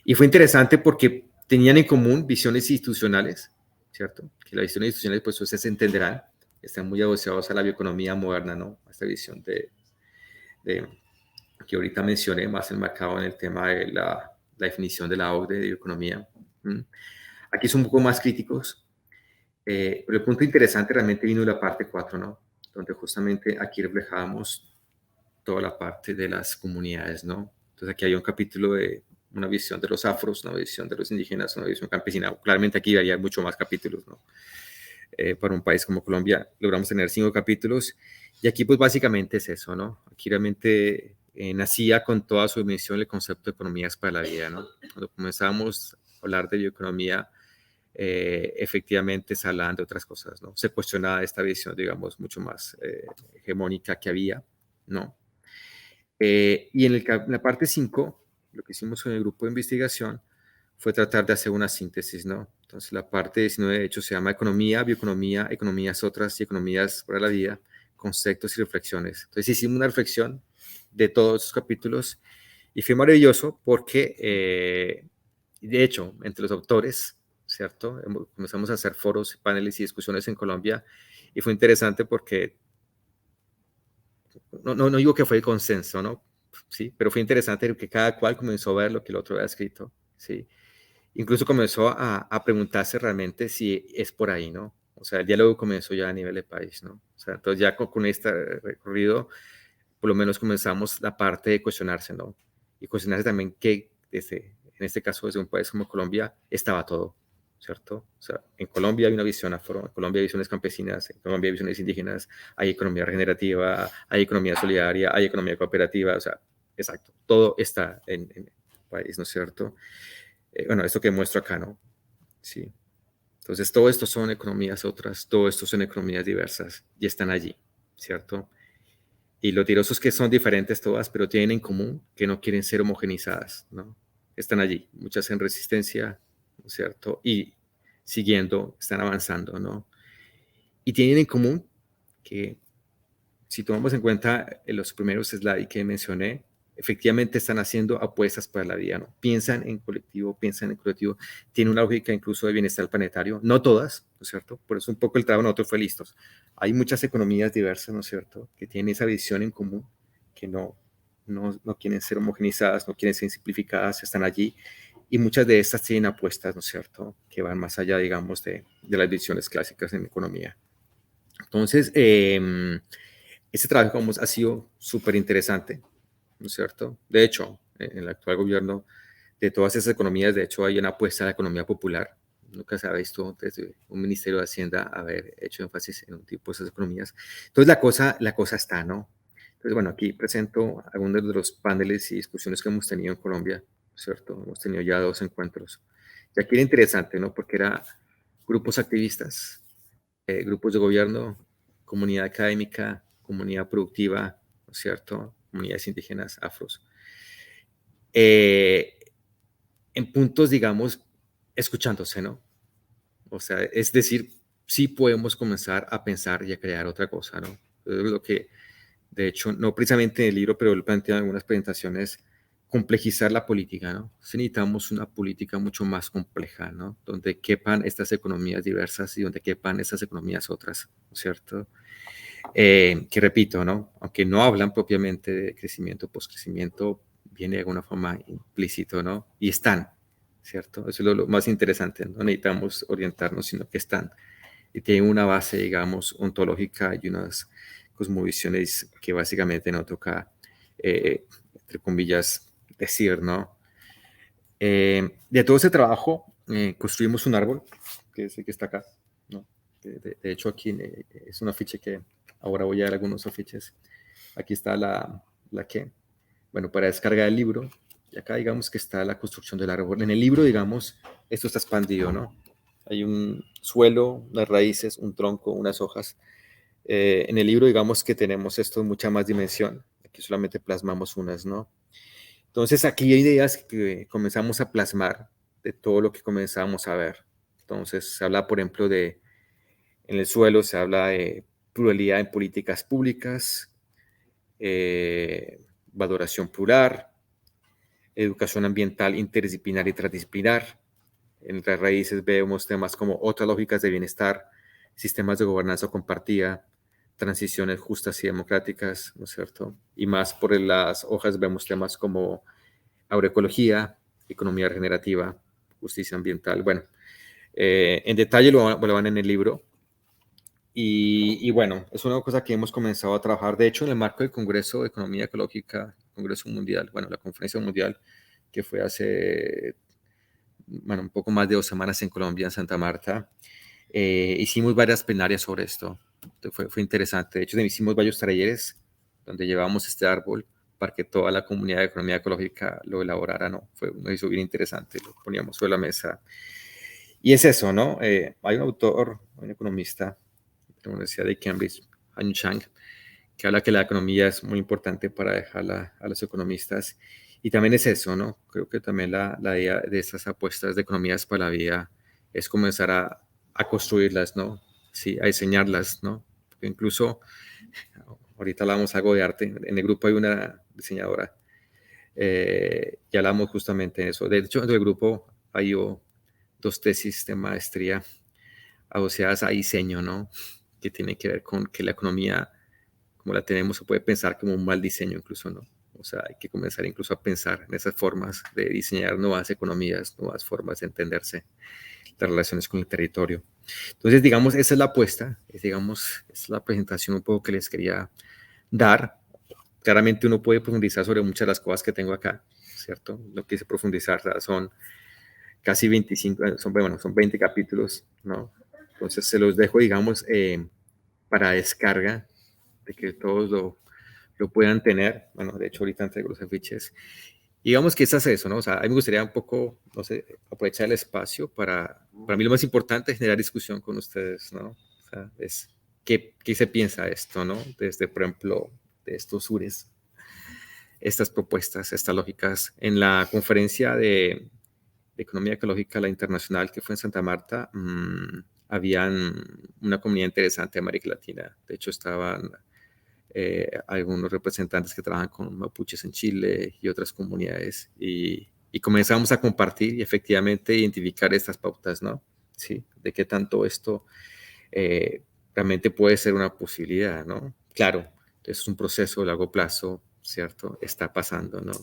Y fue interesante porque tenían en común visiones institucionales, ¿cierto? Que las visiones institucionales, pues ustedes entenderán, están muy asociados a la bioeconomía moderna, ¿no? A esta visión de que ahorita mencioné, más enmarcado en el tema de la definición de la OCDE de bioeconomía. Aquí son un poco más críticos, pero el punto interesante realmente vino de la parte 4, ¿no? Donde justamente aquí reflejábamos toda la parte de las comunidades, ¿no? Entonces aquí hay un capítulo de una visión de los afros, una visión de los indígenas, una visión campesina. Claramente aquí había mucho más capítulos, ¿no? Para un país como Colombia logramos tener 5 capítulos y aquí pues básicamente es eso, ¿no? Aquí realmente nacía con toda su dimensión el concepto de economías para la vida, ¿no? Cuando comenzamos a hablar de bioeconomía, efectivamente se hablaban de otras cosas, ¿no? Se cuestionaba esta visión, digamos, mucho más hegemónica que había, ¿no? Y en la parte 5, lo que hicimos con el grupo de investigación fue tratar de hacer una síntesis, ¿no? Entonces, la parte 19, de hecho, se llama Economía, Bioeconomía, Economías otras y Economías para la vida, conceptos y reflexiones. Entonces, hicimos una reflexión de todos esos capítulos y fue maravilloso porque, de hecho, entre los autores, ¿cierto? Comenzamos a hacer foros, paneles y discusiones en Colombia y fue interesante porque no digo que fue el consenso, ¿no? Sí, pero fue interesante que cada cual comenzó a ver lo que el otro había escrito, ¿sí? Incluso comenzó a preguntarse realmente si es por ahí, ¿no? O sea, el diálogo comenzó ya a nivel de país, ¿no? O sea, entonces ya con este recorrido, por lo menos comenzamos la parte de cuestionarse, ¿no? Y cuestionarse también que, en este caso, desde un país como Colombia, estaba todo, ¿cierto? O sea, en Colombia hay una visión afro, en Colombia hay visiones campesinas, en Colombia hay visiones indígenas, hay economía regenerativa, hay economía solidaria, hay economía cooperativa, o sea, exacto, todo está en el país, ¿no es cierto? Bueno, esto que muestro acá, ¿no? Sí. Entonces, todo esto son economías otras, todo esto son economías diversas y están allí, ¿cierto? Y lo tiroso es que son diferentes todas, pero tienen en común que no quieren ser homogenizadas, ¿no? Están allí, muchas en resistencia, ¿no es cierto? Y siguiendo, están avanzando, ¿no? Y tienen en común que, si tomamos en cuenta los primeros slides que mencioné, efectivamente están haciendo apuestas para la vida, ¿no? Piensan en colectivo, tiene una lógica incluso de bienestar planetario, no todas, ¿no es cierto? Por eso un poco el trabajo de nosotros fue listos. Hay muchas economías diversas, ¿no es cierto?, que tienen esa visión en común, que no quieren ser homogenizadas, no quieren ser simplificadas, están allí, y muchas de estas tienen apuestas, ¿no es cierto?, que van más allá, digamos, de las visiones clásicas en economía. Entonces, este trabajo ha sido súper interesante, ¿no es cierto? De hecho, en el actual gobierno, de todas esas economías, de hecho, hay una apuesta a la economía popular. Nunca se ha visto desde un Ministerio de Hacienda haber hecho énfasis en un tipo de esas economías. Entonces, la cosa está, ¿no? Entonces, bueno, aquí presento algunos de los paneles y discusiones que hemos tenido en Colombia, ¿no es cierto? Hemos tenido ya 2 encuentros. Y aquí era interesante, ¿no? Porque eran grupos activistas, grupos de gobierno, comunidad académica, comunidad productiva, ¿no es cierto?, comunidades indígenas, afros, en puntos, digamos, escuchándose, ¿no? O sea, es decir, sí podemos comenzar a pensar y a crear otra cosa, ¿no? Es lo que, de hecho, no precisamente en el libro, pero lo planteo en algunas presentaciones, complejizar la política, ¿no? Sí, necesitamos una política mucho más compleja, ¿no? Donde quepan estas economías diversas y donde quepan estas economías otras, ¿no es cierto? Que repito, ¿no? Aunque no hablan propiamente de crecimiento, postcrecimiento, viene de alguna forma implícito, ¿no? Y están, ¿cierto? Eso es lo más interesante, no necesitamos orientarnos, sino que están. Y tienen una base, digamos, ontológica y unas cosmovisiones que básicamente no toca, entre comillas, decir, ¿no? De todo ese trabajo, construimos un árbol, que es el que está acá, ¿no? De hecho, aquí es un afiche que ahora voy a dar algunos afiches. Aquí está bueno, para descargar el libro, y acá digamos que está la construcción del árbol. En el libro, digamos, esto está expandido, ¿no? Hay un suelo, unas raíces, un tronco, unas hojas. En el libro, digamos que tenemos esto en mucha más dimensión. Aquí solamente plasmamos unas, ¿no? Entonces, aquí hay ideas que comenzamos a plasmar de todo lo que comenzamos a ver. Entonces, se habla, por ejemplo, en el suelo se habla de pluralidad en políticas públicas, valoración plural, educación ambiental interdisciplinar y transdisciplinar. En las raíces vemos temas como otras lógicas de bienestar, sistemas de gobernanza compartida, transiciones justas y democráticas, ¿no es cierto? Y más por las hojas vemos temas como agroecología, economía regenerativa, justicia ambiental. Bueno, en detalle lo van en el libro. Y bueno, es una cosa que hemos comenzado a trabajar. De hecho, en el marco del Congreso de Economía Ecológica, Congreso Mundial, bueno, la Conferencia Mundial que fue hace, bueno, un poco más de 2 semanas en Colombia, en Santa Marta. Hicimos varias plenarias sobre esto. Fue interesante. De hecho, hicimos varios talleres donde llevamos este árbol para que toda la comunidad de economía ecológica lo elaborara, ¿no? Nos hizo bien interesante, lo poníamos sobre la mesa. Y es eso, ¿no? Hay un autor, un economista de la Universidad de Cambridge, Han Chang, que habla que la economía es muy importante para dejarla a los economistas. Y también es eso, ¿no? Creo que también la idea de estas apuestas de economías para la vida es comenzar a construirlas, ¿no? Sí, a diseñarlas, ¿no? Porque incluso, ahorita hablamos algo de arte, en el grupo hay una diseñadora, y hablamos justamente de eso. De hecho, en el grupo hay 2 tesis de maestría asociadas a diseño, ¿no? Que tiene que ver con que la economía, como la tenemos, se puede pensar como un mal diseño incluso, ¿no? O sea, hay que comenzar incluso a pensar en esas formas de diseñar nuevas economías, nuevas formas de entenderse las relaciones con el territorio. Entonces, digamos, esa es la apuesta, digamos, es la presentación un poco que les quería dar. Claramente uno puede profundizar sobre muchas de las cosas que tengo acá, ¿cierto? No quise profundizar, son casi 25, son 20 capítulos, ¿no? Entonces se los dejo, digamos, para descarga, de que todos lo puedan tener. Bueno, de hecho ahorita entrego los afiches. Y digamos que es eso, ¿no? O sea, a mí me gustaría un poco, no sé, aprovechar el espacio para mí lo más importante es generar discusión con ustedes, ¿no? O sea, es qué se piensa esto, ¿no? Desde, por ejemplo, de estos URES, estas propuestas, estas lógicas. En la conferencia de Economía Ecológica, la internacional, que fue en Santa Marta, habían una comunidad interesante de América Latina. De hecho, estaban algunos representantes que trabajan con mapuches en Chile y otras comunidades, y comenzamos a compartir y efectivamente identificar estas pautas, ¿no? Sí, de qué tanto esto realmente puede ser una posibilidad, ¿no? Claro, es un proceso de largo plazo, ¿cierto? Está pasando, ¿no?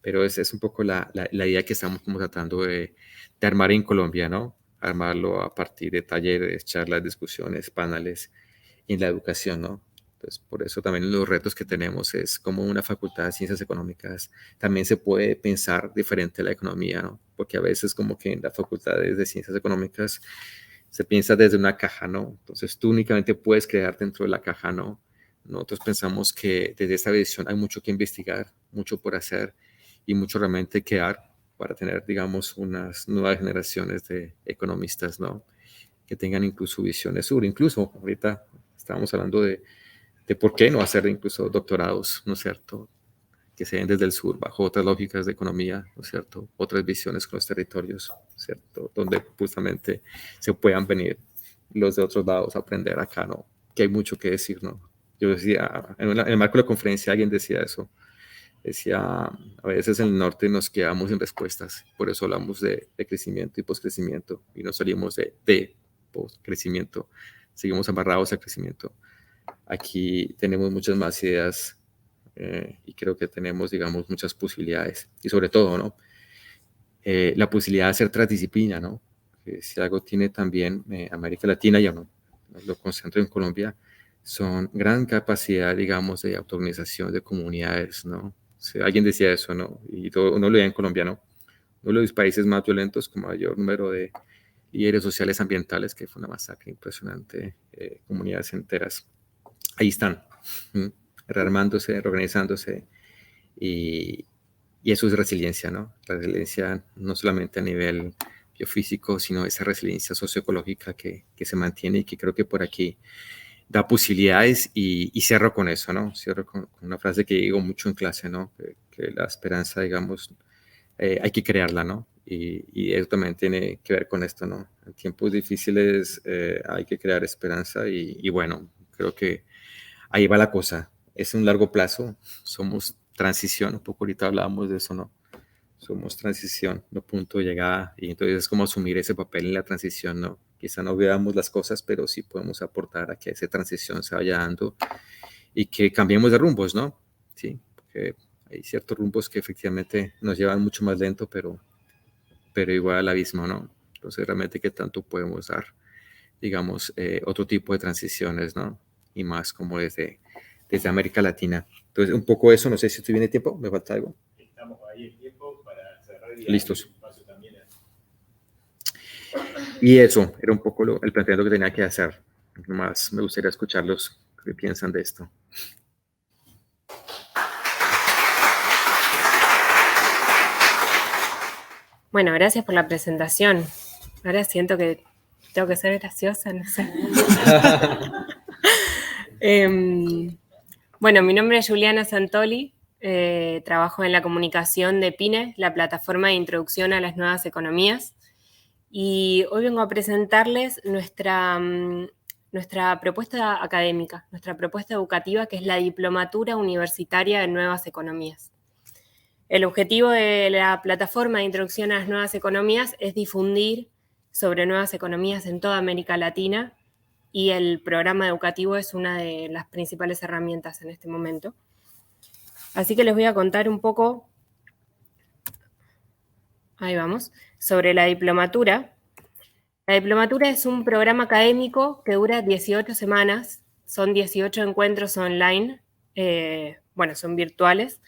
Pero es un poco la idea que estamos como tratando de armar en Colombia, ¿no? Armarlo a partir de talleres, charlas, discusiones, paneles en la educación, ¿no? Entonces, por eso también los retos que tenemos es como una facultad de ciencias económicas también se puede pensar diferente a la economía, ¿no? Porque a veces como que en las facultades de ciencias económicas se piensa desde una caja, ¿no? Entonces tú únicamente puedes crear dentro de la caja, ¿no? Nosotros pensamos que desde esta visión hay mucho que investigar, mucho por hacer y mucho realmente que dar para tener, digamos, unas nuevas generaciones de economistas, ¿no? Que tengan incluso visiones sur. Incluso ahorita estábamos hablando de por qué no hacer incluso doctorados, ¿no es cierto? Que se den desde el sur, bajo otras lógicas de economía, ¿no es cierto? Otras visiones con los territorios, ¿cierto? Donde justamente se puedan venir los de otros lados a aprender acá, ¿no? Que hay mucho que decir, ¿no? Yo decía, en el marco de la conferencia alguien decía eso, decía, a veces en el norte nos quedamos en respuestas, por eso hablamos de crecimiento y poscrecimiento, y no salimos de poscrecimiento, seguimos amarrados al crecimiento. Aquí tenemos muchas más ideas y creo que tenemos, digamos, muchas posibilidades. Y sobre todo, ¿no? La posibilidad de hacer transdisciplina, ¿no? Que si algo tiene también América Latina, ya no, lo concentro en Colombia, son gran capacidad, digamos, de autoorganización de comunidades, ¿no? Si alguien decía eso, ¿no? Y uno lo veía en Colombia, ¿no? Uno de los países más violentos con mayor número de líderes sociales ambientales, que fue una masacre impresionante, comunidades enteras. Ahí están, rearmándose, reorganizándose, y eso es resiliencia, ¿no? La resiliencia no solamente a nivel biofísico, sino esa resiliencia socioecológica que se mantiene y que creo que por aquí da posibilidades, y cierro con eso, ¿no? Cierro con una frase que digo mucho en clase, ¿no? Que la esperanza, digamos, hay que crearla, ¿no? Y eso también tiene que ver con esto, ¿no? En tiempos difíciles hay que crear esperanza y bueno, creo que ahí va la cosa. Es un largo plazo, somos transición, un poco ahorita hablábamos de eso, ¿no? Somos transición, no punto de llegada, y entonces es como asumir ese papel en la transición, ¿no? Quizá no veamos las cosas, pero sí podemos aportar a que esa transición se vaya dando y que cambiemos de rumbos, ¿no? Sí, porque hay ciertos rumbos que efectivamente nos llevan mucho más lento, pero igual al abismo, ¿no? Entonces realmente qué tanto podemos dar, digamos, otro tipo de transiciones, ¿no? Y más como desde América Latina. Entonces, un poco eso, no sé si estoy bien de tiempo, ¿me falta algo? Estamos ahí en tiempo para hacer Listos. Y eso era un poco el planteamiento que tenía que hacer. Nomás me gustaría escucharlos qué piensan de esto. Bueno, gracias por la presentación. Ahora siento que tengo que ser graciosa, no sé. Bueno, mi nombre es Juliana Santoli. Trabajo en la comunicación de PINE, la plataforma de introducción a las nuevas economías. Y hoy vengo a presentarles nuestra propuesta académica, nuestra propuesta educativa, que es la Diplomatura Universitaria en Nuevas Economías. El objetivo de la plataforma de introducción a las nuevas economías es difundir sobre nuevas economías en toda América Latina, y el programa educativo es una de las principales herramientas en este momento. Así que les voy a contar un poco, ahí vamos, sobre la diplomatura. La diplomatura es un programa académico que dura 18 semanas, son 18 encuentros online, son virtuales,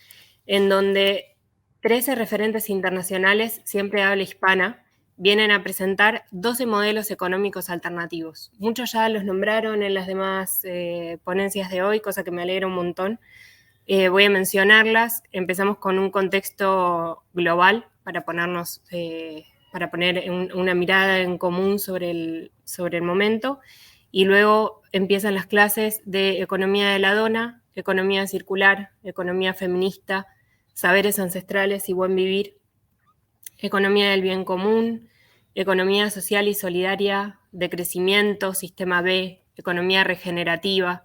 en donde 13 referentes internacionales, siempre de habla hispana, vienen a presentar 12 modelos económicos alternativos. Muchos ya los nombraron en las demás ponencias de hoy, cosa que me alegra un montón. Voy a mencionarlas. Empezamos con un contexto global para poner una mirada en común sobre el momento, y luego empiezan las clases de economía de la dona, economía circular, economía feminista, saberes ancestrales y buen vivir, economía del bien común, economía social y solidaria, de crecimiento, sistema B, economía regenerativa,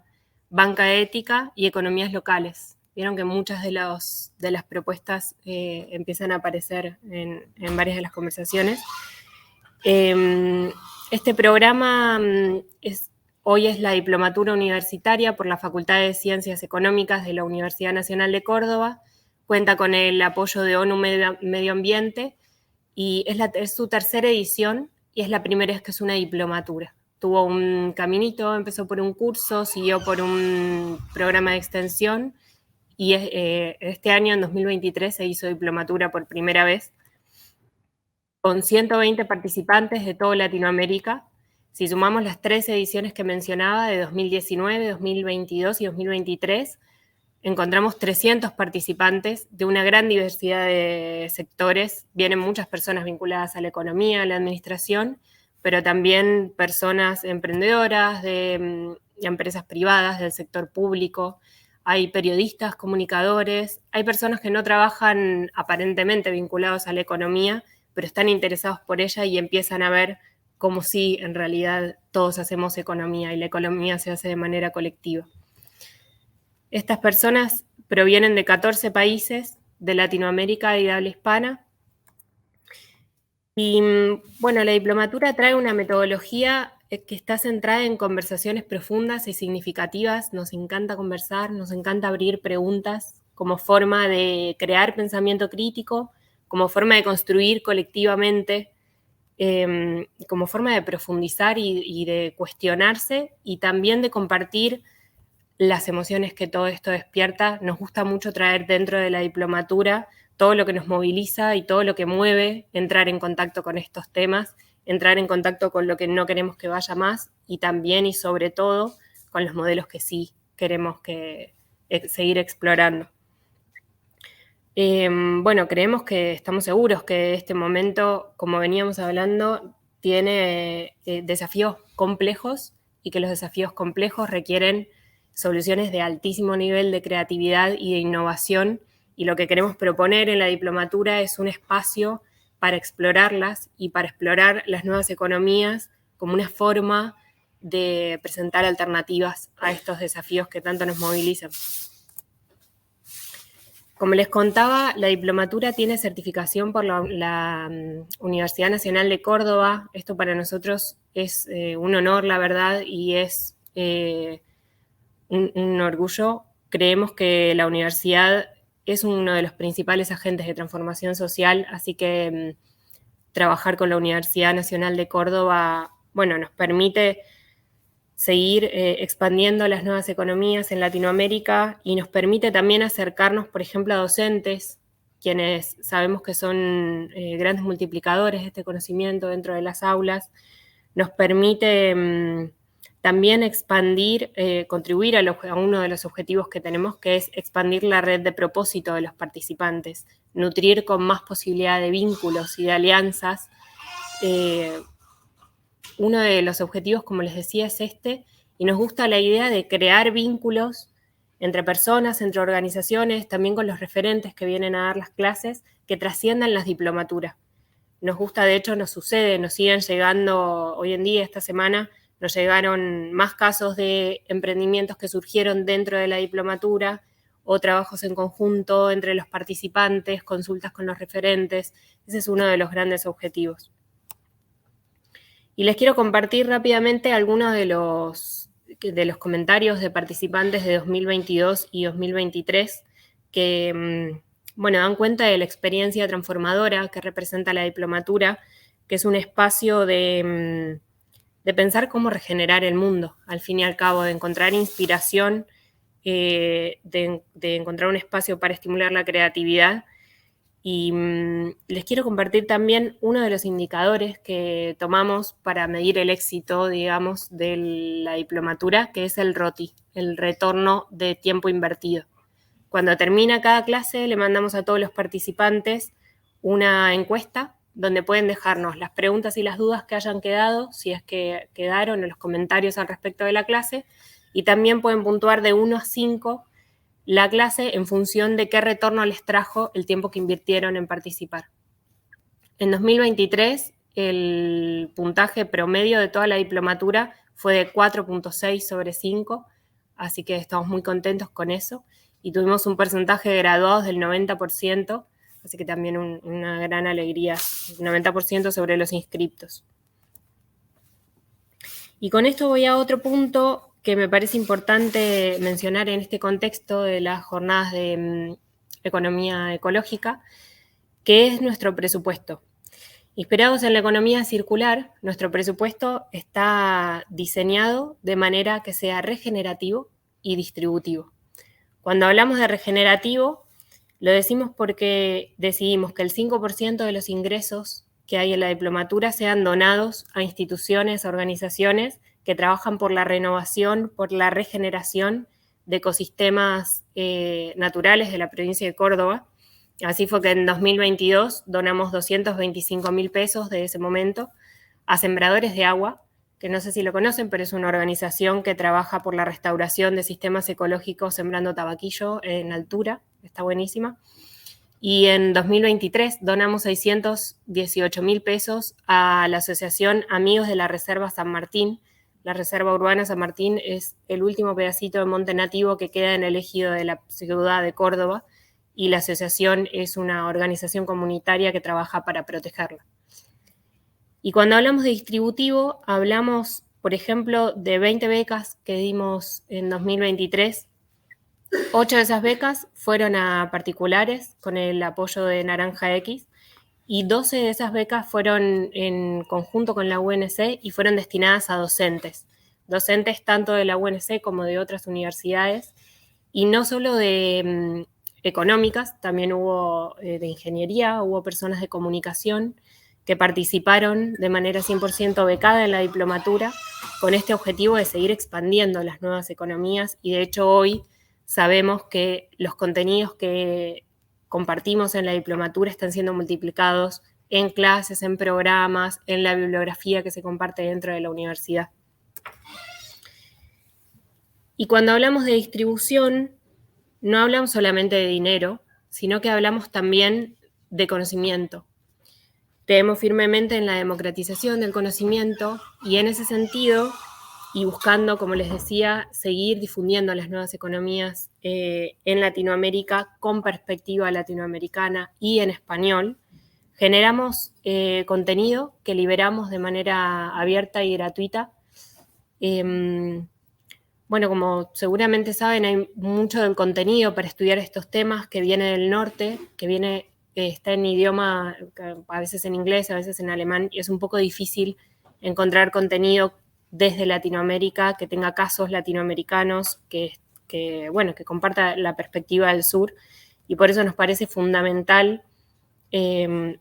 banca ética y economías locales. Vieron que muchas de las propuestas empiezan a aparecer en varias de las conversaciones. Este programa hoy es la Diplomatura Universitaria por la Facultad de Ciencias Económicas de la Universidad Nacional de Córdoba. Cuenta con el apoyo de ONU Medio Ambiente y es su tercera edición, y es la primera vez que es una diplomatura. Tuvo un caminito, empezó por un curso, siguió por un programa de extensión, y este año, en 2023, se hizo diplomatura por primera vez, con 120 participantes de toda Latinoamérica. Si sumamos las 3 ediciones que mencionaba, de 2019, 2022 y 2023, encontramos 300 participantes de una gran diversidad de sectores. Vienen muchas personas vinculadas a la economía, a la administración, pero también personas emprendedoras de empresas privadas, del sector público. Hay periodistas, comunicadores, hay personas que no trabajan aparentemente vinculados a la economía, pero están interesados por ella y empiezan a ver cómo sí, en realidad, todos hacemos economía y la economía se hace de manera colectiva. Estas personas provienen de 14 países de Latinoamérica y de habla hispana. Y bueno, la diplomatura trae una metodología que está centrada en conversaciones profundas y significativas. Nos encanta conversar, nos encanta abrir preguntas como forma de crear pensamiento crítico, como forma de construir colectivamente, como forma de profundizar y de cuestionarse, y también de compartir las emociones que todo esto despierta. Nos gusta mucho traer dentro de la diplomatura todo lo que nos moviliza y todo lo que mueve, entrar en contacto con estos temas, entrar en contacto con lo que no queremos que vaya más, y también y sobre todo con los modelos que sí queremos seguir explorando. Creemos que estamos seguros que este momento, como veníamos hablando, tiene desafíos complejos, y que los desafíos complejos requieren soluciones de altísimo nivel de creatividad y de innovación, y lo que queremos proponer en la diplomatura es un espacio para explorarlas y para explorar las nuevas economías como una forma de presentar alternativas a estos desafíos que tanto nos movilizan. Como les contaba, la diplomatura tiene certificación por la Universidad Nacional de Córdoba. Esto para nosotros es un honor, la verdad, y es un orgullo. Creemos que la universidad es uno de los principales agentes de transformación social, así que trabajar con la Universidad Nacional de Córdoba, nos permite seguir expandiendo las nuevas economías en Latinoamérica, y nos permite también acercarnos, por ejemplo, a docentes quienes sabemos que son grandes multiplicadores de este conocimiento dentro de las aulas, nos permite también expandir, contribuir a uno de los objetivos que tenemos, que es expandir la red de propósito de los participantes, nutrir con más posibilidad de vínculos y de alianzas. Uno de los objetivos, como les decía, es este, y nos gusta la idea de crear vínculos entre personas, entre organizaciones, también con los referentes que vienen a dar las clases, que trasciendan las diplomaturas. Nos gusta, de hecho, nos sucede, nos siguen llegando hoy en día, esta semana, nos llegaron más casos de emprendimientos que surgieron dentro de la diplomatura o trabajos en conjunto entre los participantes, consultas con los referentes. Ese es uno de los grandes objetivos. Y les quiero compartir rápidamente algunos de los comentarios de participantes de 2022 y 2023 que, dan cuenta de la experiencia transformadora que representa la diplomatura, que es un espacio de pensar cómo regenerar el mundo, al fin y al cabo, de encontrar inspiración, de encontrar un espacio para estimular la creatividad. Y les quiero compartir también uno de los indicadores que tomamos para medir el éxito, digamos, de la diplomatura, que es el ROTI, el retorno de tiempo invertido. Cuando termina cada clase, le mandamos a todos los participantes una encuesta donde pueden dejarnos las preguntas y las dudas que hayan quedado, si es que quedaron, en los comentarios al respecto de la clase, y también pueden puntuar de 1 a 5 la clase en función de qué retorno les trajo el tiempo que invirtieron en participar. En 2023, el puntaje promedio de toda la diplomatura fue de 4.6 sobre 5, así que estamos muy contentos con eso, y tuvimos un porcentaje de graduados del 90%, así que también una gran alegría, 90% sobre los inscriptos. Y con esto voy a otro punto que me parece importante mencionar en este contexto de las jornadas de economía ecológica, que es nuestro presupuesto. Inspirados en la economía circular, nuestro presupuesto está diseñado de manera que sea regenerativo y distributivo. Cuando hablamos de regenerativo, lo decimos porque decidimos que el 5% de los ingresos que hay en la diplomatura sean donados a instituciones, organizaciones que trabajan por la renovación, por la regeneración de ecosistemas naturales de la provincia de Córdoba. Así fue que en 2022 donamos 225.000 pesos de ese momento a Sembradores de Agua, que no sé si lo conocen, pero es una organización que trabaja por la restauración de sistemas ecológicos sembrando tabaquillo en altura, está buenísima. Y en 2023 donamos 618.000 pesos a la Asociación Amigos de la Reserva San Martín. La Reserva Urbana San Martín es el último pedacito de monte nativo que queda en el ejido de la ciudad de Córdoba, y la asociación es una organización comunitaria que trabaja para protegerla. Y cuando hablamos de distributivo, hablamos, por ejemplo, de 20 becas que dimos en 2023. 8 de esas becas fueron a particulares con el apoyo de Naranja X, y 12 de esas becas fueron en conjunto con la UNC y fueron destinadas a docentes tanto de la UNC como de otras universidades, y no solo de económicas, también hubo de ingeniería, hubo personas de comunicación que participaron de manera 100% becada en la diplomatura con este objetivo de seguir expandiendo las nuevas economías, y de hecho hoy sabemos que los contenidos que compartimos en la diplomatura están siendo multiplicados en clases, en programas, en la bibliografía que se comparte dentro de la universidad. Y cuando hablamos de distribución, no hablamos solamente de dinero, sino que hablamos también de conocimiento. Creemos firmemente en la democratización del conocimiento, y en ese sentido, y buscando, como les decía, seguir difundiendo las nuevas economías en Latinoamérica con perspectiva latinoamericana y en español, generamos contenido que liberamos de manera abierta y gratuita. Como seguramente saben, hay mucho del contenido para estudiar estos temas que viene del norte, que está en idioma, a veces en inglés, a veces en alemán, y es un poco difícil encontrar contenido desde Latinoamérica que tenga casos latinoamericanos, que comparta la perspectiva del sur. y por eso nos parece fundamental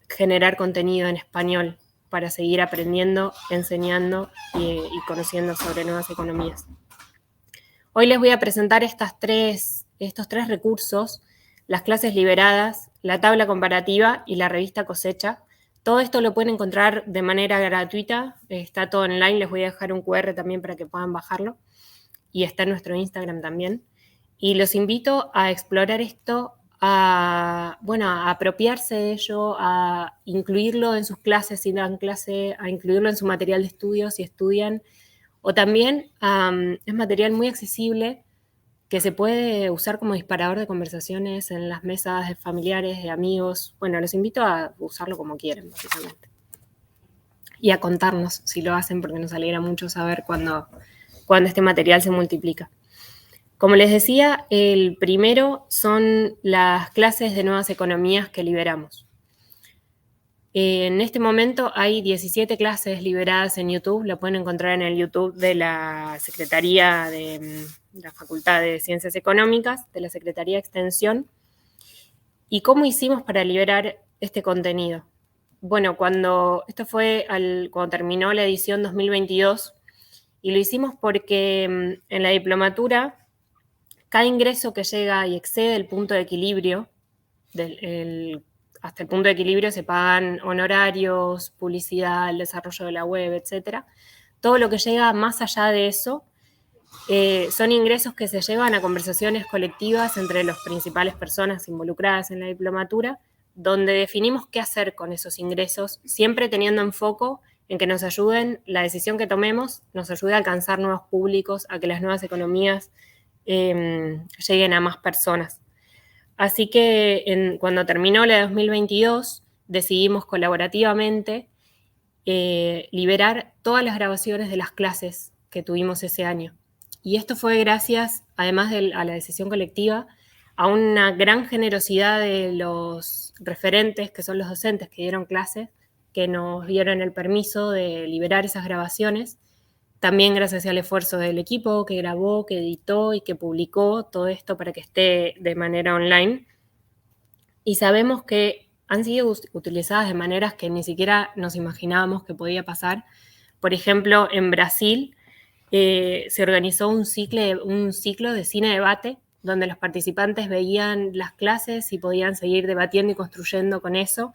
generar contenido en español para seguir aprendiendo, enseñando y conociendo sobre nuevas economías. Hoy les voy a presentar estos tres recursos: las clases liberadas, la tabla comparativa y la revista Cosecha. Todo esto lo pueden encontrar de manera gratuita, está todo online, les voy a dejar un QR también para que puedan bajarlo, y está en nuestro Instagram también. Y los invito a explorar esto, a apropiarse de ello, a incluirlo en sus clases si dan clase, a incluirlo en su material de estudio si estudian, o también es material muy accesible que se puede usar como disparador de conversaciones en las mesas de familiares, de amigos. Bueno, los invito a usarlo como quieran, básicamente. Y a contarnos si lo hacen, porque nos alegra mucho saber cuando este material se multiplica. Como les decía, el primero son las clases de nuevas economías que liberamos. En este momento hay 17 clases liberadas en YouTube, lo pueden encontrar en el YouTube de la Secretaría de la Facultad de Ciencias Económicas, de la Secretaría de Extensión. ¿Y cómo hicimos para liberar este contenido? Bueno, cuando terminó la edición 2022, y lo hicimos porque en la diplomatura cada ingreso que llega y excede el punto de equilibrio, hasta el punto de equilibrio se pagan honorarios, publicidad, el desarrollo de la web, etc. Todo lo que llega más allá de eso son ingresos que se llevan a conversaciones colectivas entre las principales personas involucradas en la diplomatura, donde definimos qué hacer con esos ingresos, siempre teniendo en foco en que nos ayuden, la decisión que tomemos nos ayude a alcanzar nuevos públicos, a que las nuevas economías lleguen a más personas. Así que cuando terminó la de 2022, decidimos colaborativamente liberar todas las grabaciones de las clases que tuvimos ese año. Y esto fue gracias, además a la decisión colectiva, a una gran generosidad de los referentes, que son los docentes que dieron clases, que nos dieron el permiso de liberar esas grabaciones. También gracias al esfuerzo del equipo que grabó, que editó y que publicó todo esto para que esté de manera online. Y sabemos que han sido utilizadas de maneras que ni siquiera nos imaginábamos que podía pasar. Por ejemplo, en Brasil se organizó un ciclo de cine-debate, donde los participantes veían las clases y podían seguir debatiendo y construyendo con eso.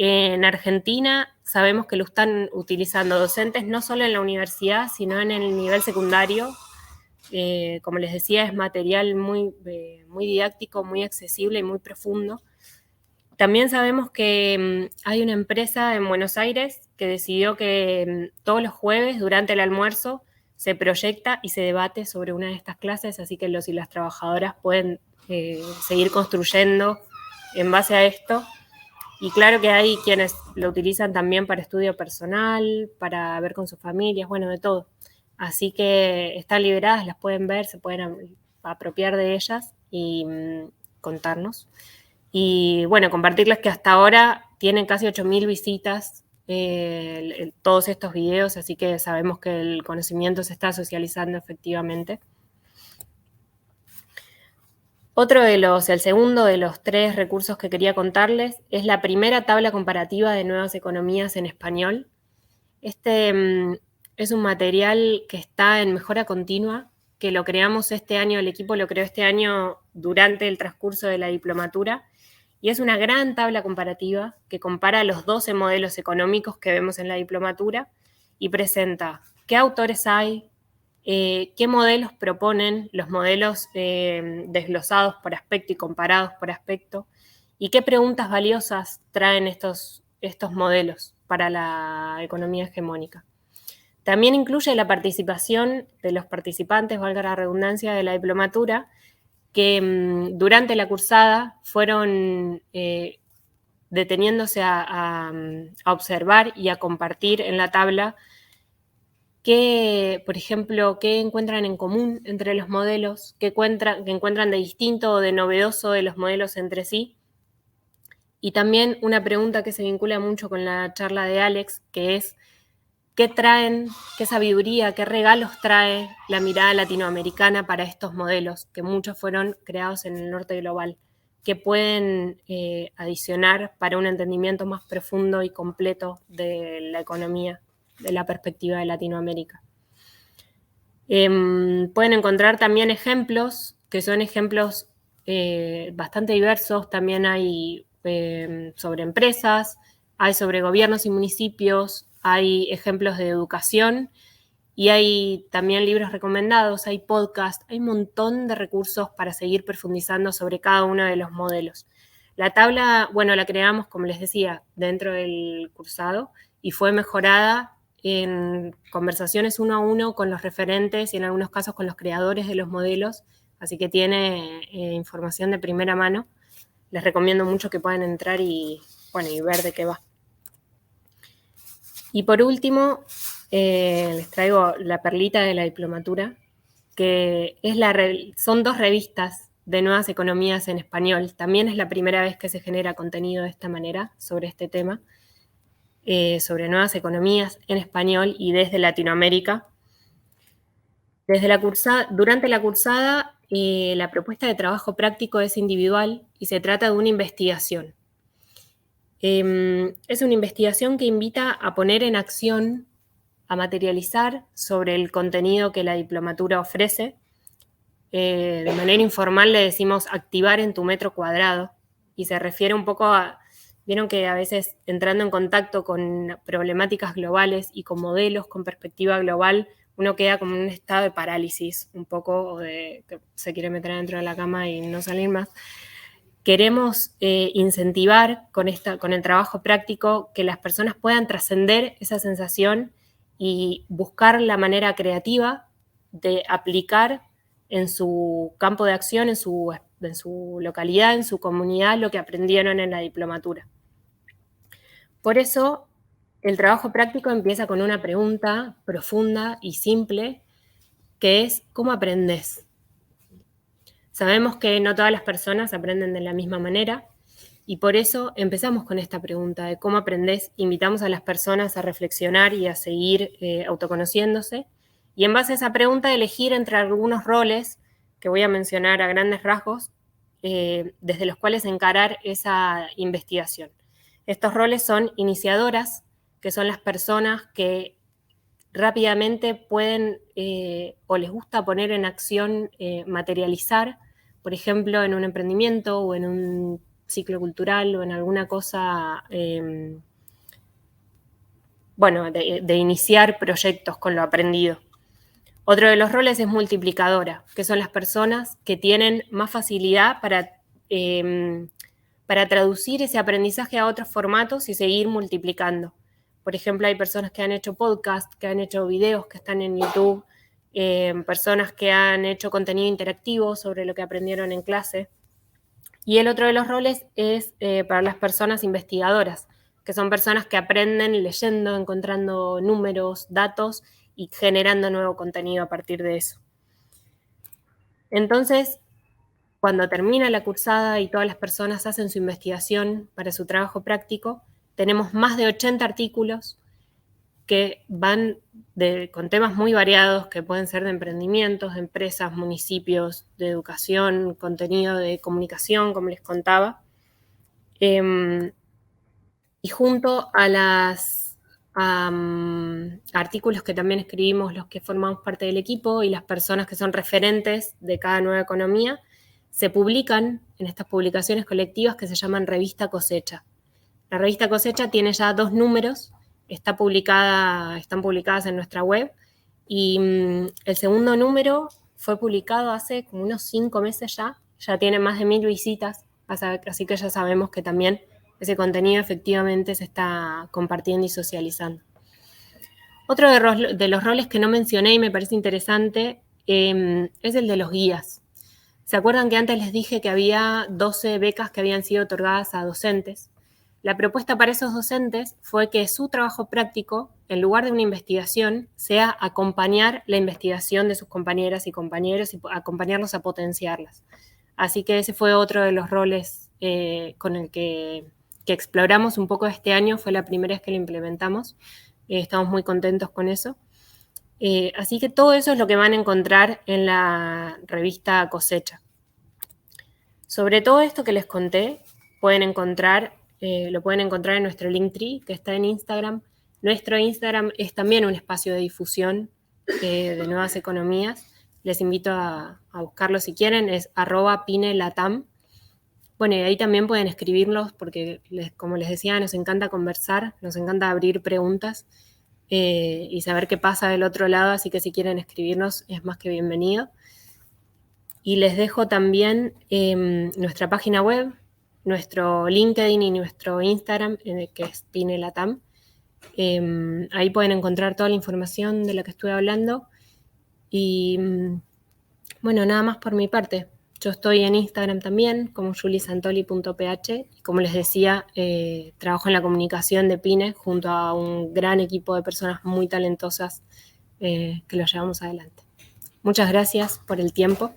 En Argentina sabemos que lo están utilizando docentes no solo en la universidad, sino en el nivel secundario. Como les decía, es material muy didáctico, muy accesible y muy profundo. También sabemos que hay una empresa en Buenos Aires que decidió que todos los jueves durante el almuerzo se proyecta y se debate sobre una de estas clases, así que los y las trabajadoras pueden seguir construyendo en base a esto. Y claro que hay quienes lo utilizan también para estudio personal, para ver con sus familias, bueno, de todo. Así que están liberadas, las pueden ver, se pueden apropiar de ellas y contarnos. Y bueno, compartirles que hasta ahora tienen casi 8.000 visitas todos estos videos, así que sabemos que el conocimiento se está socializando efectivamente. El segundo de los 3 recursos que quería contarles es la primera tabla comparativa de nuevas economías en español. Este es un material que está en mejora continua, que lo creamos este año, el equipo lo creó este año durante el transcurso de la diplomatura, y es una gran tabla comparativa que compara los 12 modelos económicos que vemos en la diplomatura y presenta qué autores hay, qué modelos proponen, los modelos desglosados por aspecto y comparados por aspecto, y qué preguntas valiosas traen estos modelos para la economía hegemónica. También incluye la participación de los participantes, valga la redundancia, de la diplomatura, que durante la cursada fueron deteniéndose a observar y a compartir en la tabla por ejemplo, qué encuentran en común entre los modelos, qué encuentran de distinto o de novedoso de los modelos entre sí. Y también una pregunta que se vincula mucho con la charla de Alex, que es qué sabiduría, qué regalos trae la mirada latinoamericana para estos modelos, que muchos fueron creados en el norte global. que pueden adicionar para un entendimiento más profundo y completo de la economía, de la perspectiva de Latinoamérica. Pueden encontrar también ejemplos, que son ejemplos bastante diversos. También hay sobre empresas, hay sobre gobiernos y municipios, hay ejemplos de educación y hay también libros recomendados, hay podcasts, hay un montón de recursos para seguir profundizando sobre cada uno de los modelos. La tabla, bueno, la creamos, como les decía, dentro del cursado y fue mejorada en conversaciones 1 a 1 con los referentes y en algunos casos con los creadores de los modelos, así que tiene información de primera mano. Les recomiendo mucho que puedan entrar y ver de qué va. Y por último, les traigo la perlita de la diplomatura, que son 2 revistas de nuevas economías en español. También es la primera vez que se genera contenido de esta manera sobre este tema. Sobre nuevas economías en español y desde Latinoamérica. Durante la cursada, la propuesta de trabajo práctico es individual y se trata de una investigación. Es una investigación que invita a poner en acción, a materializar sobre el contenido que la diplomatura ofrece. De manera informal le decimos activar en tu metro cuadrado y se refiere un poco a... Vieron que a veces entrando en contacto con problemáticas globales y con modelos con perspectiva global, uno queda como en un estado de parálisis, un poco, o de que se quiere meter dentro de la cama y no salir más. Queremos incentivar con el trabajo práctico que las personas puedan trascender esa sensación y buscar la manera creativa de aplicar en su campo de acción, en su localidad, en su comunidad, lo que aprendieron en la diplomatura. Por eso, el trabajo práctico empieza con una pregunta profunda y simple, que es ¿cómo aprendés? Sabemos que no todas las personas aprenden de la misma manera y por eso empezamos con esta pregunta de cómo aprendés. Invitamos a las personas a reflexionar y a seguir autoconociéndose y en base a esa pregunta elegir entre algunos roles que voy a mencionar a grandes rasgos, desde los cuales encarar esa investigación. Estos roles son iniciadoras, que son las personas que rápidamente pueden o les gusta poner en acción, materializar, por ejemplo, en un emprendimiento o en un ciclo cultural o en alguna cosa, de iniciar proyectos con lo aprendido. Otro de los roles es multiplicadora, que son las personas que tienen más facilidad para traducir ese aprendizaje a otros formatos y seguir multiplicando. Por ejemplo, hay personas que han hecho podcasts, que han hecho videos que están en YouTube, personas que han hecho contenido interactivo sobre lo que aprendieron en clase. Y el otro de los roles es para las personas investigadoras, que son personas que aprenden leyendo, encontrando números, datos y generando nuevo contenido a partir de eso. Entonces, cuando termina la cursada y todas las personas hacen su investigación para su trabajo práctico, tenemos más de 80 artículos que van con temas muy variados, que pueden ser de emprendimientos, de empresas, municipios, de educación, contenido de comunicación, como les contaba. Y junto a los artículos que también escribimos los que formamos parte del equipo y las personas que son referentes de cada nueva economía, se publican en estas publicaciones colectivas que se llaman Revista Cosecha. La Revista Cosecha tiene ya 2 números, están publicadas en nuestra web y el segundo número fue publicado hace como unos 5 meses ya tiene más de 1000 visitas, así que ya sabemos que también ese contenido efectivamente se está compartiendo y socializando. Otro de los roles que no mencioné y me parece interesante es el de los guías. ¿Se acuerdan que antes les dije que había 12 becas que habían sido otorgadas a docentes? La propuesta para esos docentes fue que su trabajo práctico, en lugar de una investigación, sea acompañar la investigación de sus compañeras y compañeros y acompañarlos a potenciarlas. Así que ese fue otro de los roles con el que exploramos un poco este año, fue la primera vez que lo implementamos. Estamos muy contentos con eso. Así que todo eso es lo que van a encontrar en la revista Cosecha. Sobre todo esto que les conté, lo pueden encontrar en nuestro Linktree, que está en Instagram. Nuestro Instagram es también un espacio de difusión de nuevas economías. Les invito a buscarlo si quieren, es @pinelatam. Bueno, y ahí también pueden escribirlos porque, como les decía, nos encanta conversar, nos encanta abrir preguntas y saber qué pasa del otro lado, así que si quieren escribirnos es más que bienvenido. Y les dejo también nuestra página web, nuestro LinkedIn y nuestro Instagram, que es pinelatam. Ahí pueden encontrar toda la información de la que estuve hablando. Y bueno, nada más por mi parte. Yo estoy en Instagram también, como julisantoli.ph. Y como les decía, trabajo en la comunicación de PINE junto a un gran equipo de personas muy talentosas que lo llevamos adelante. Muchas gracias por el tiempo.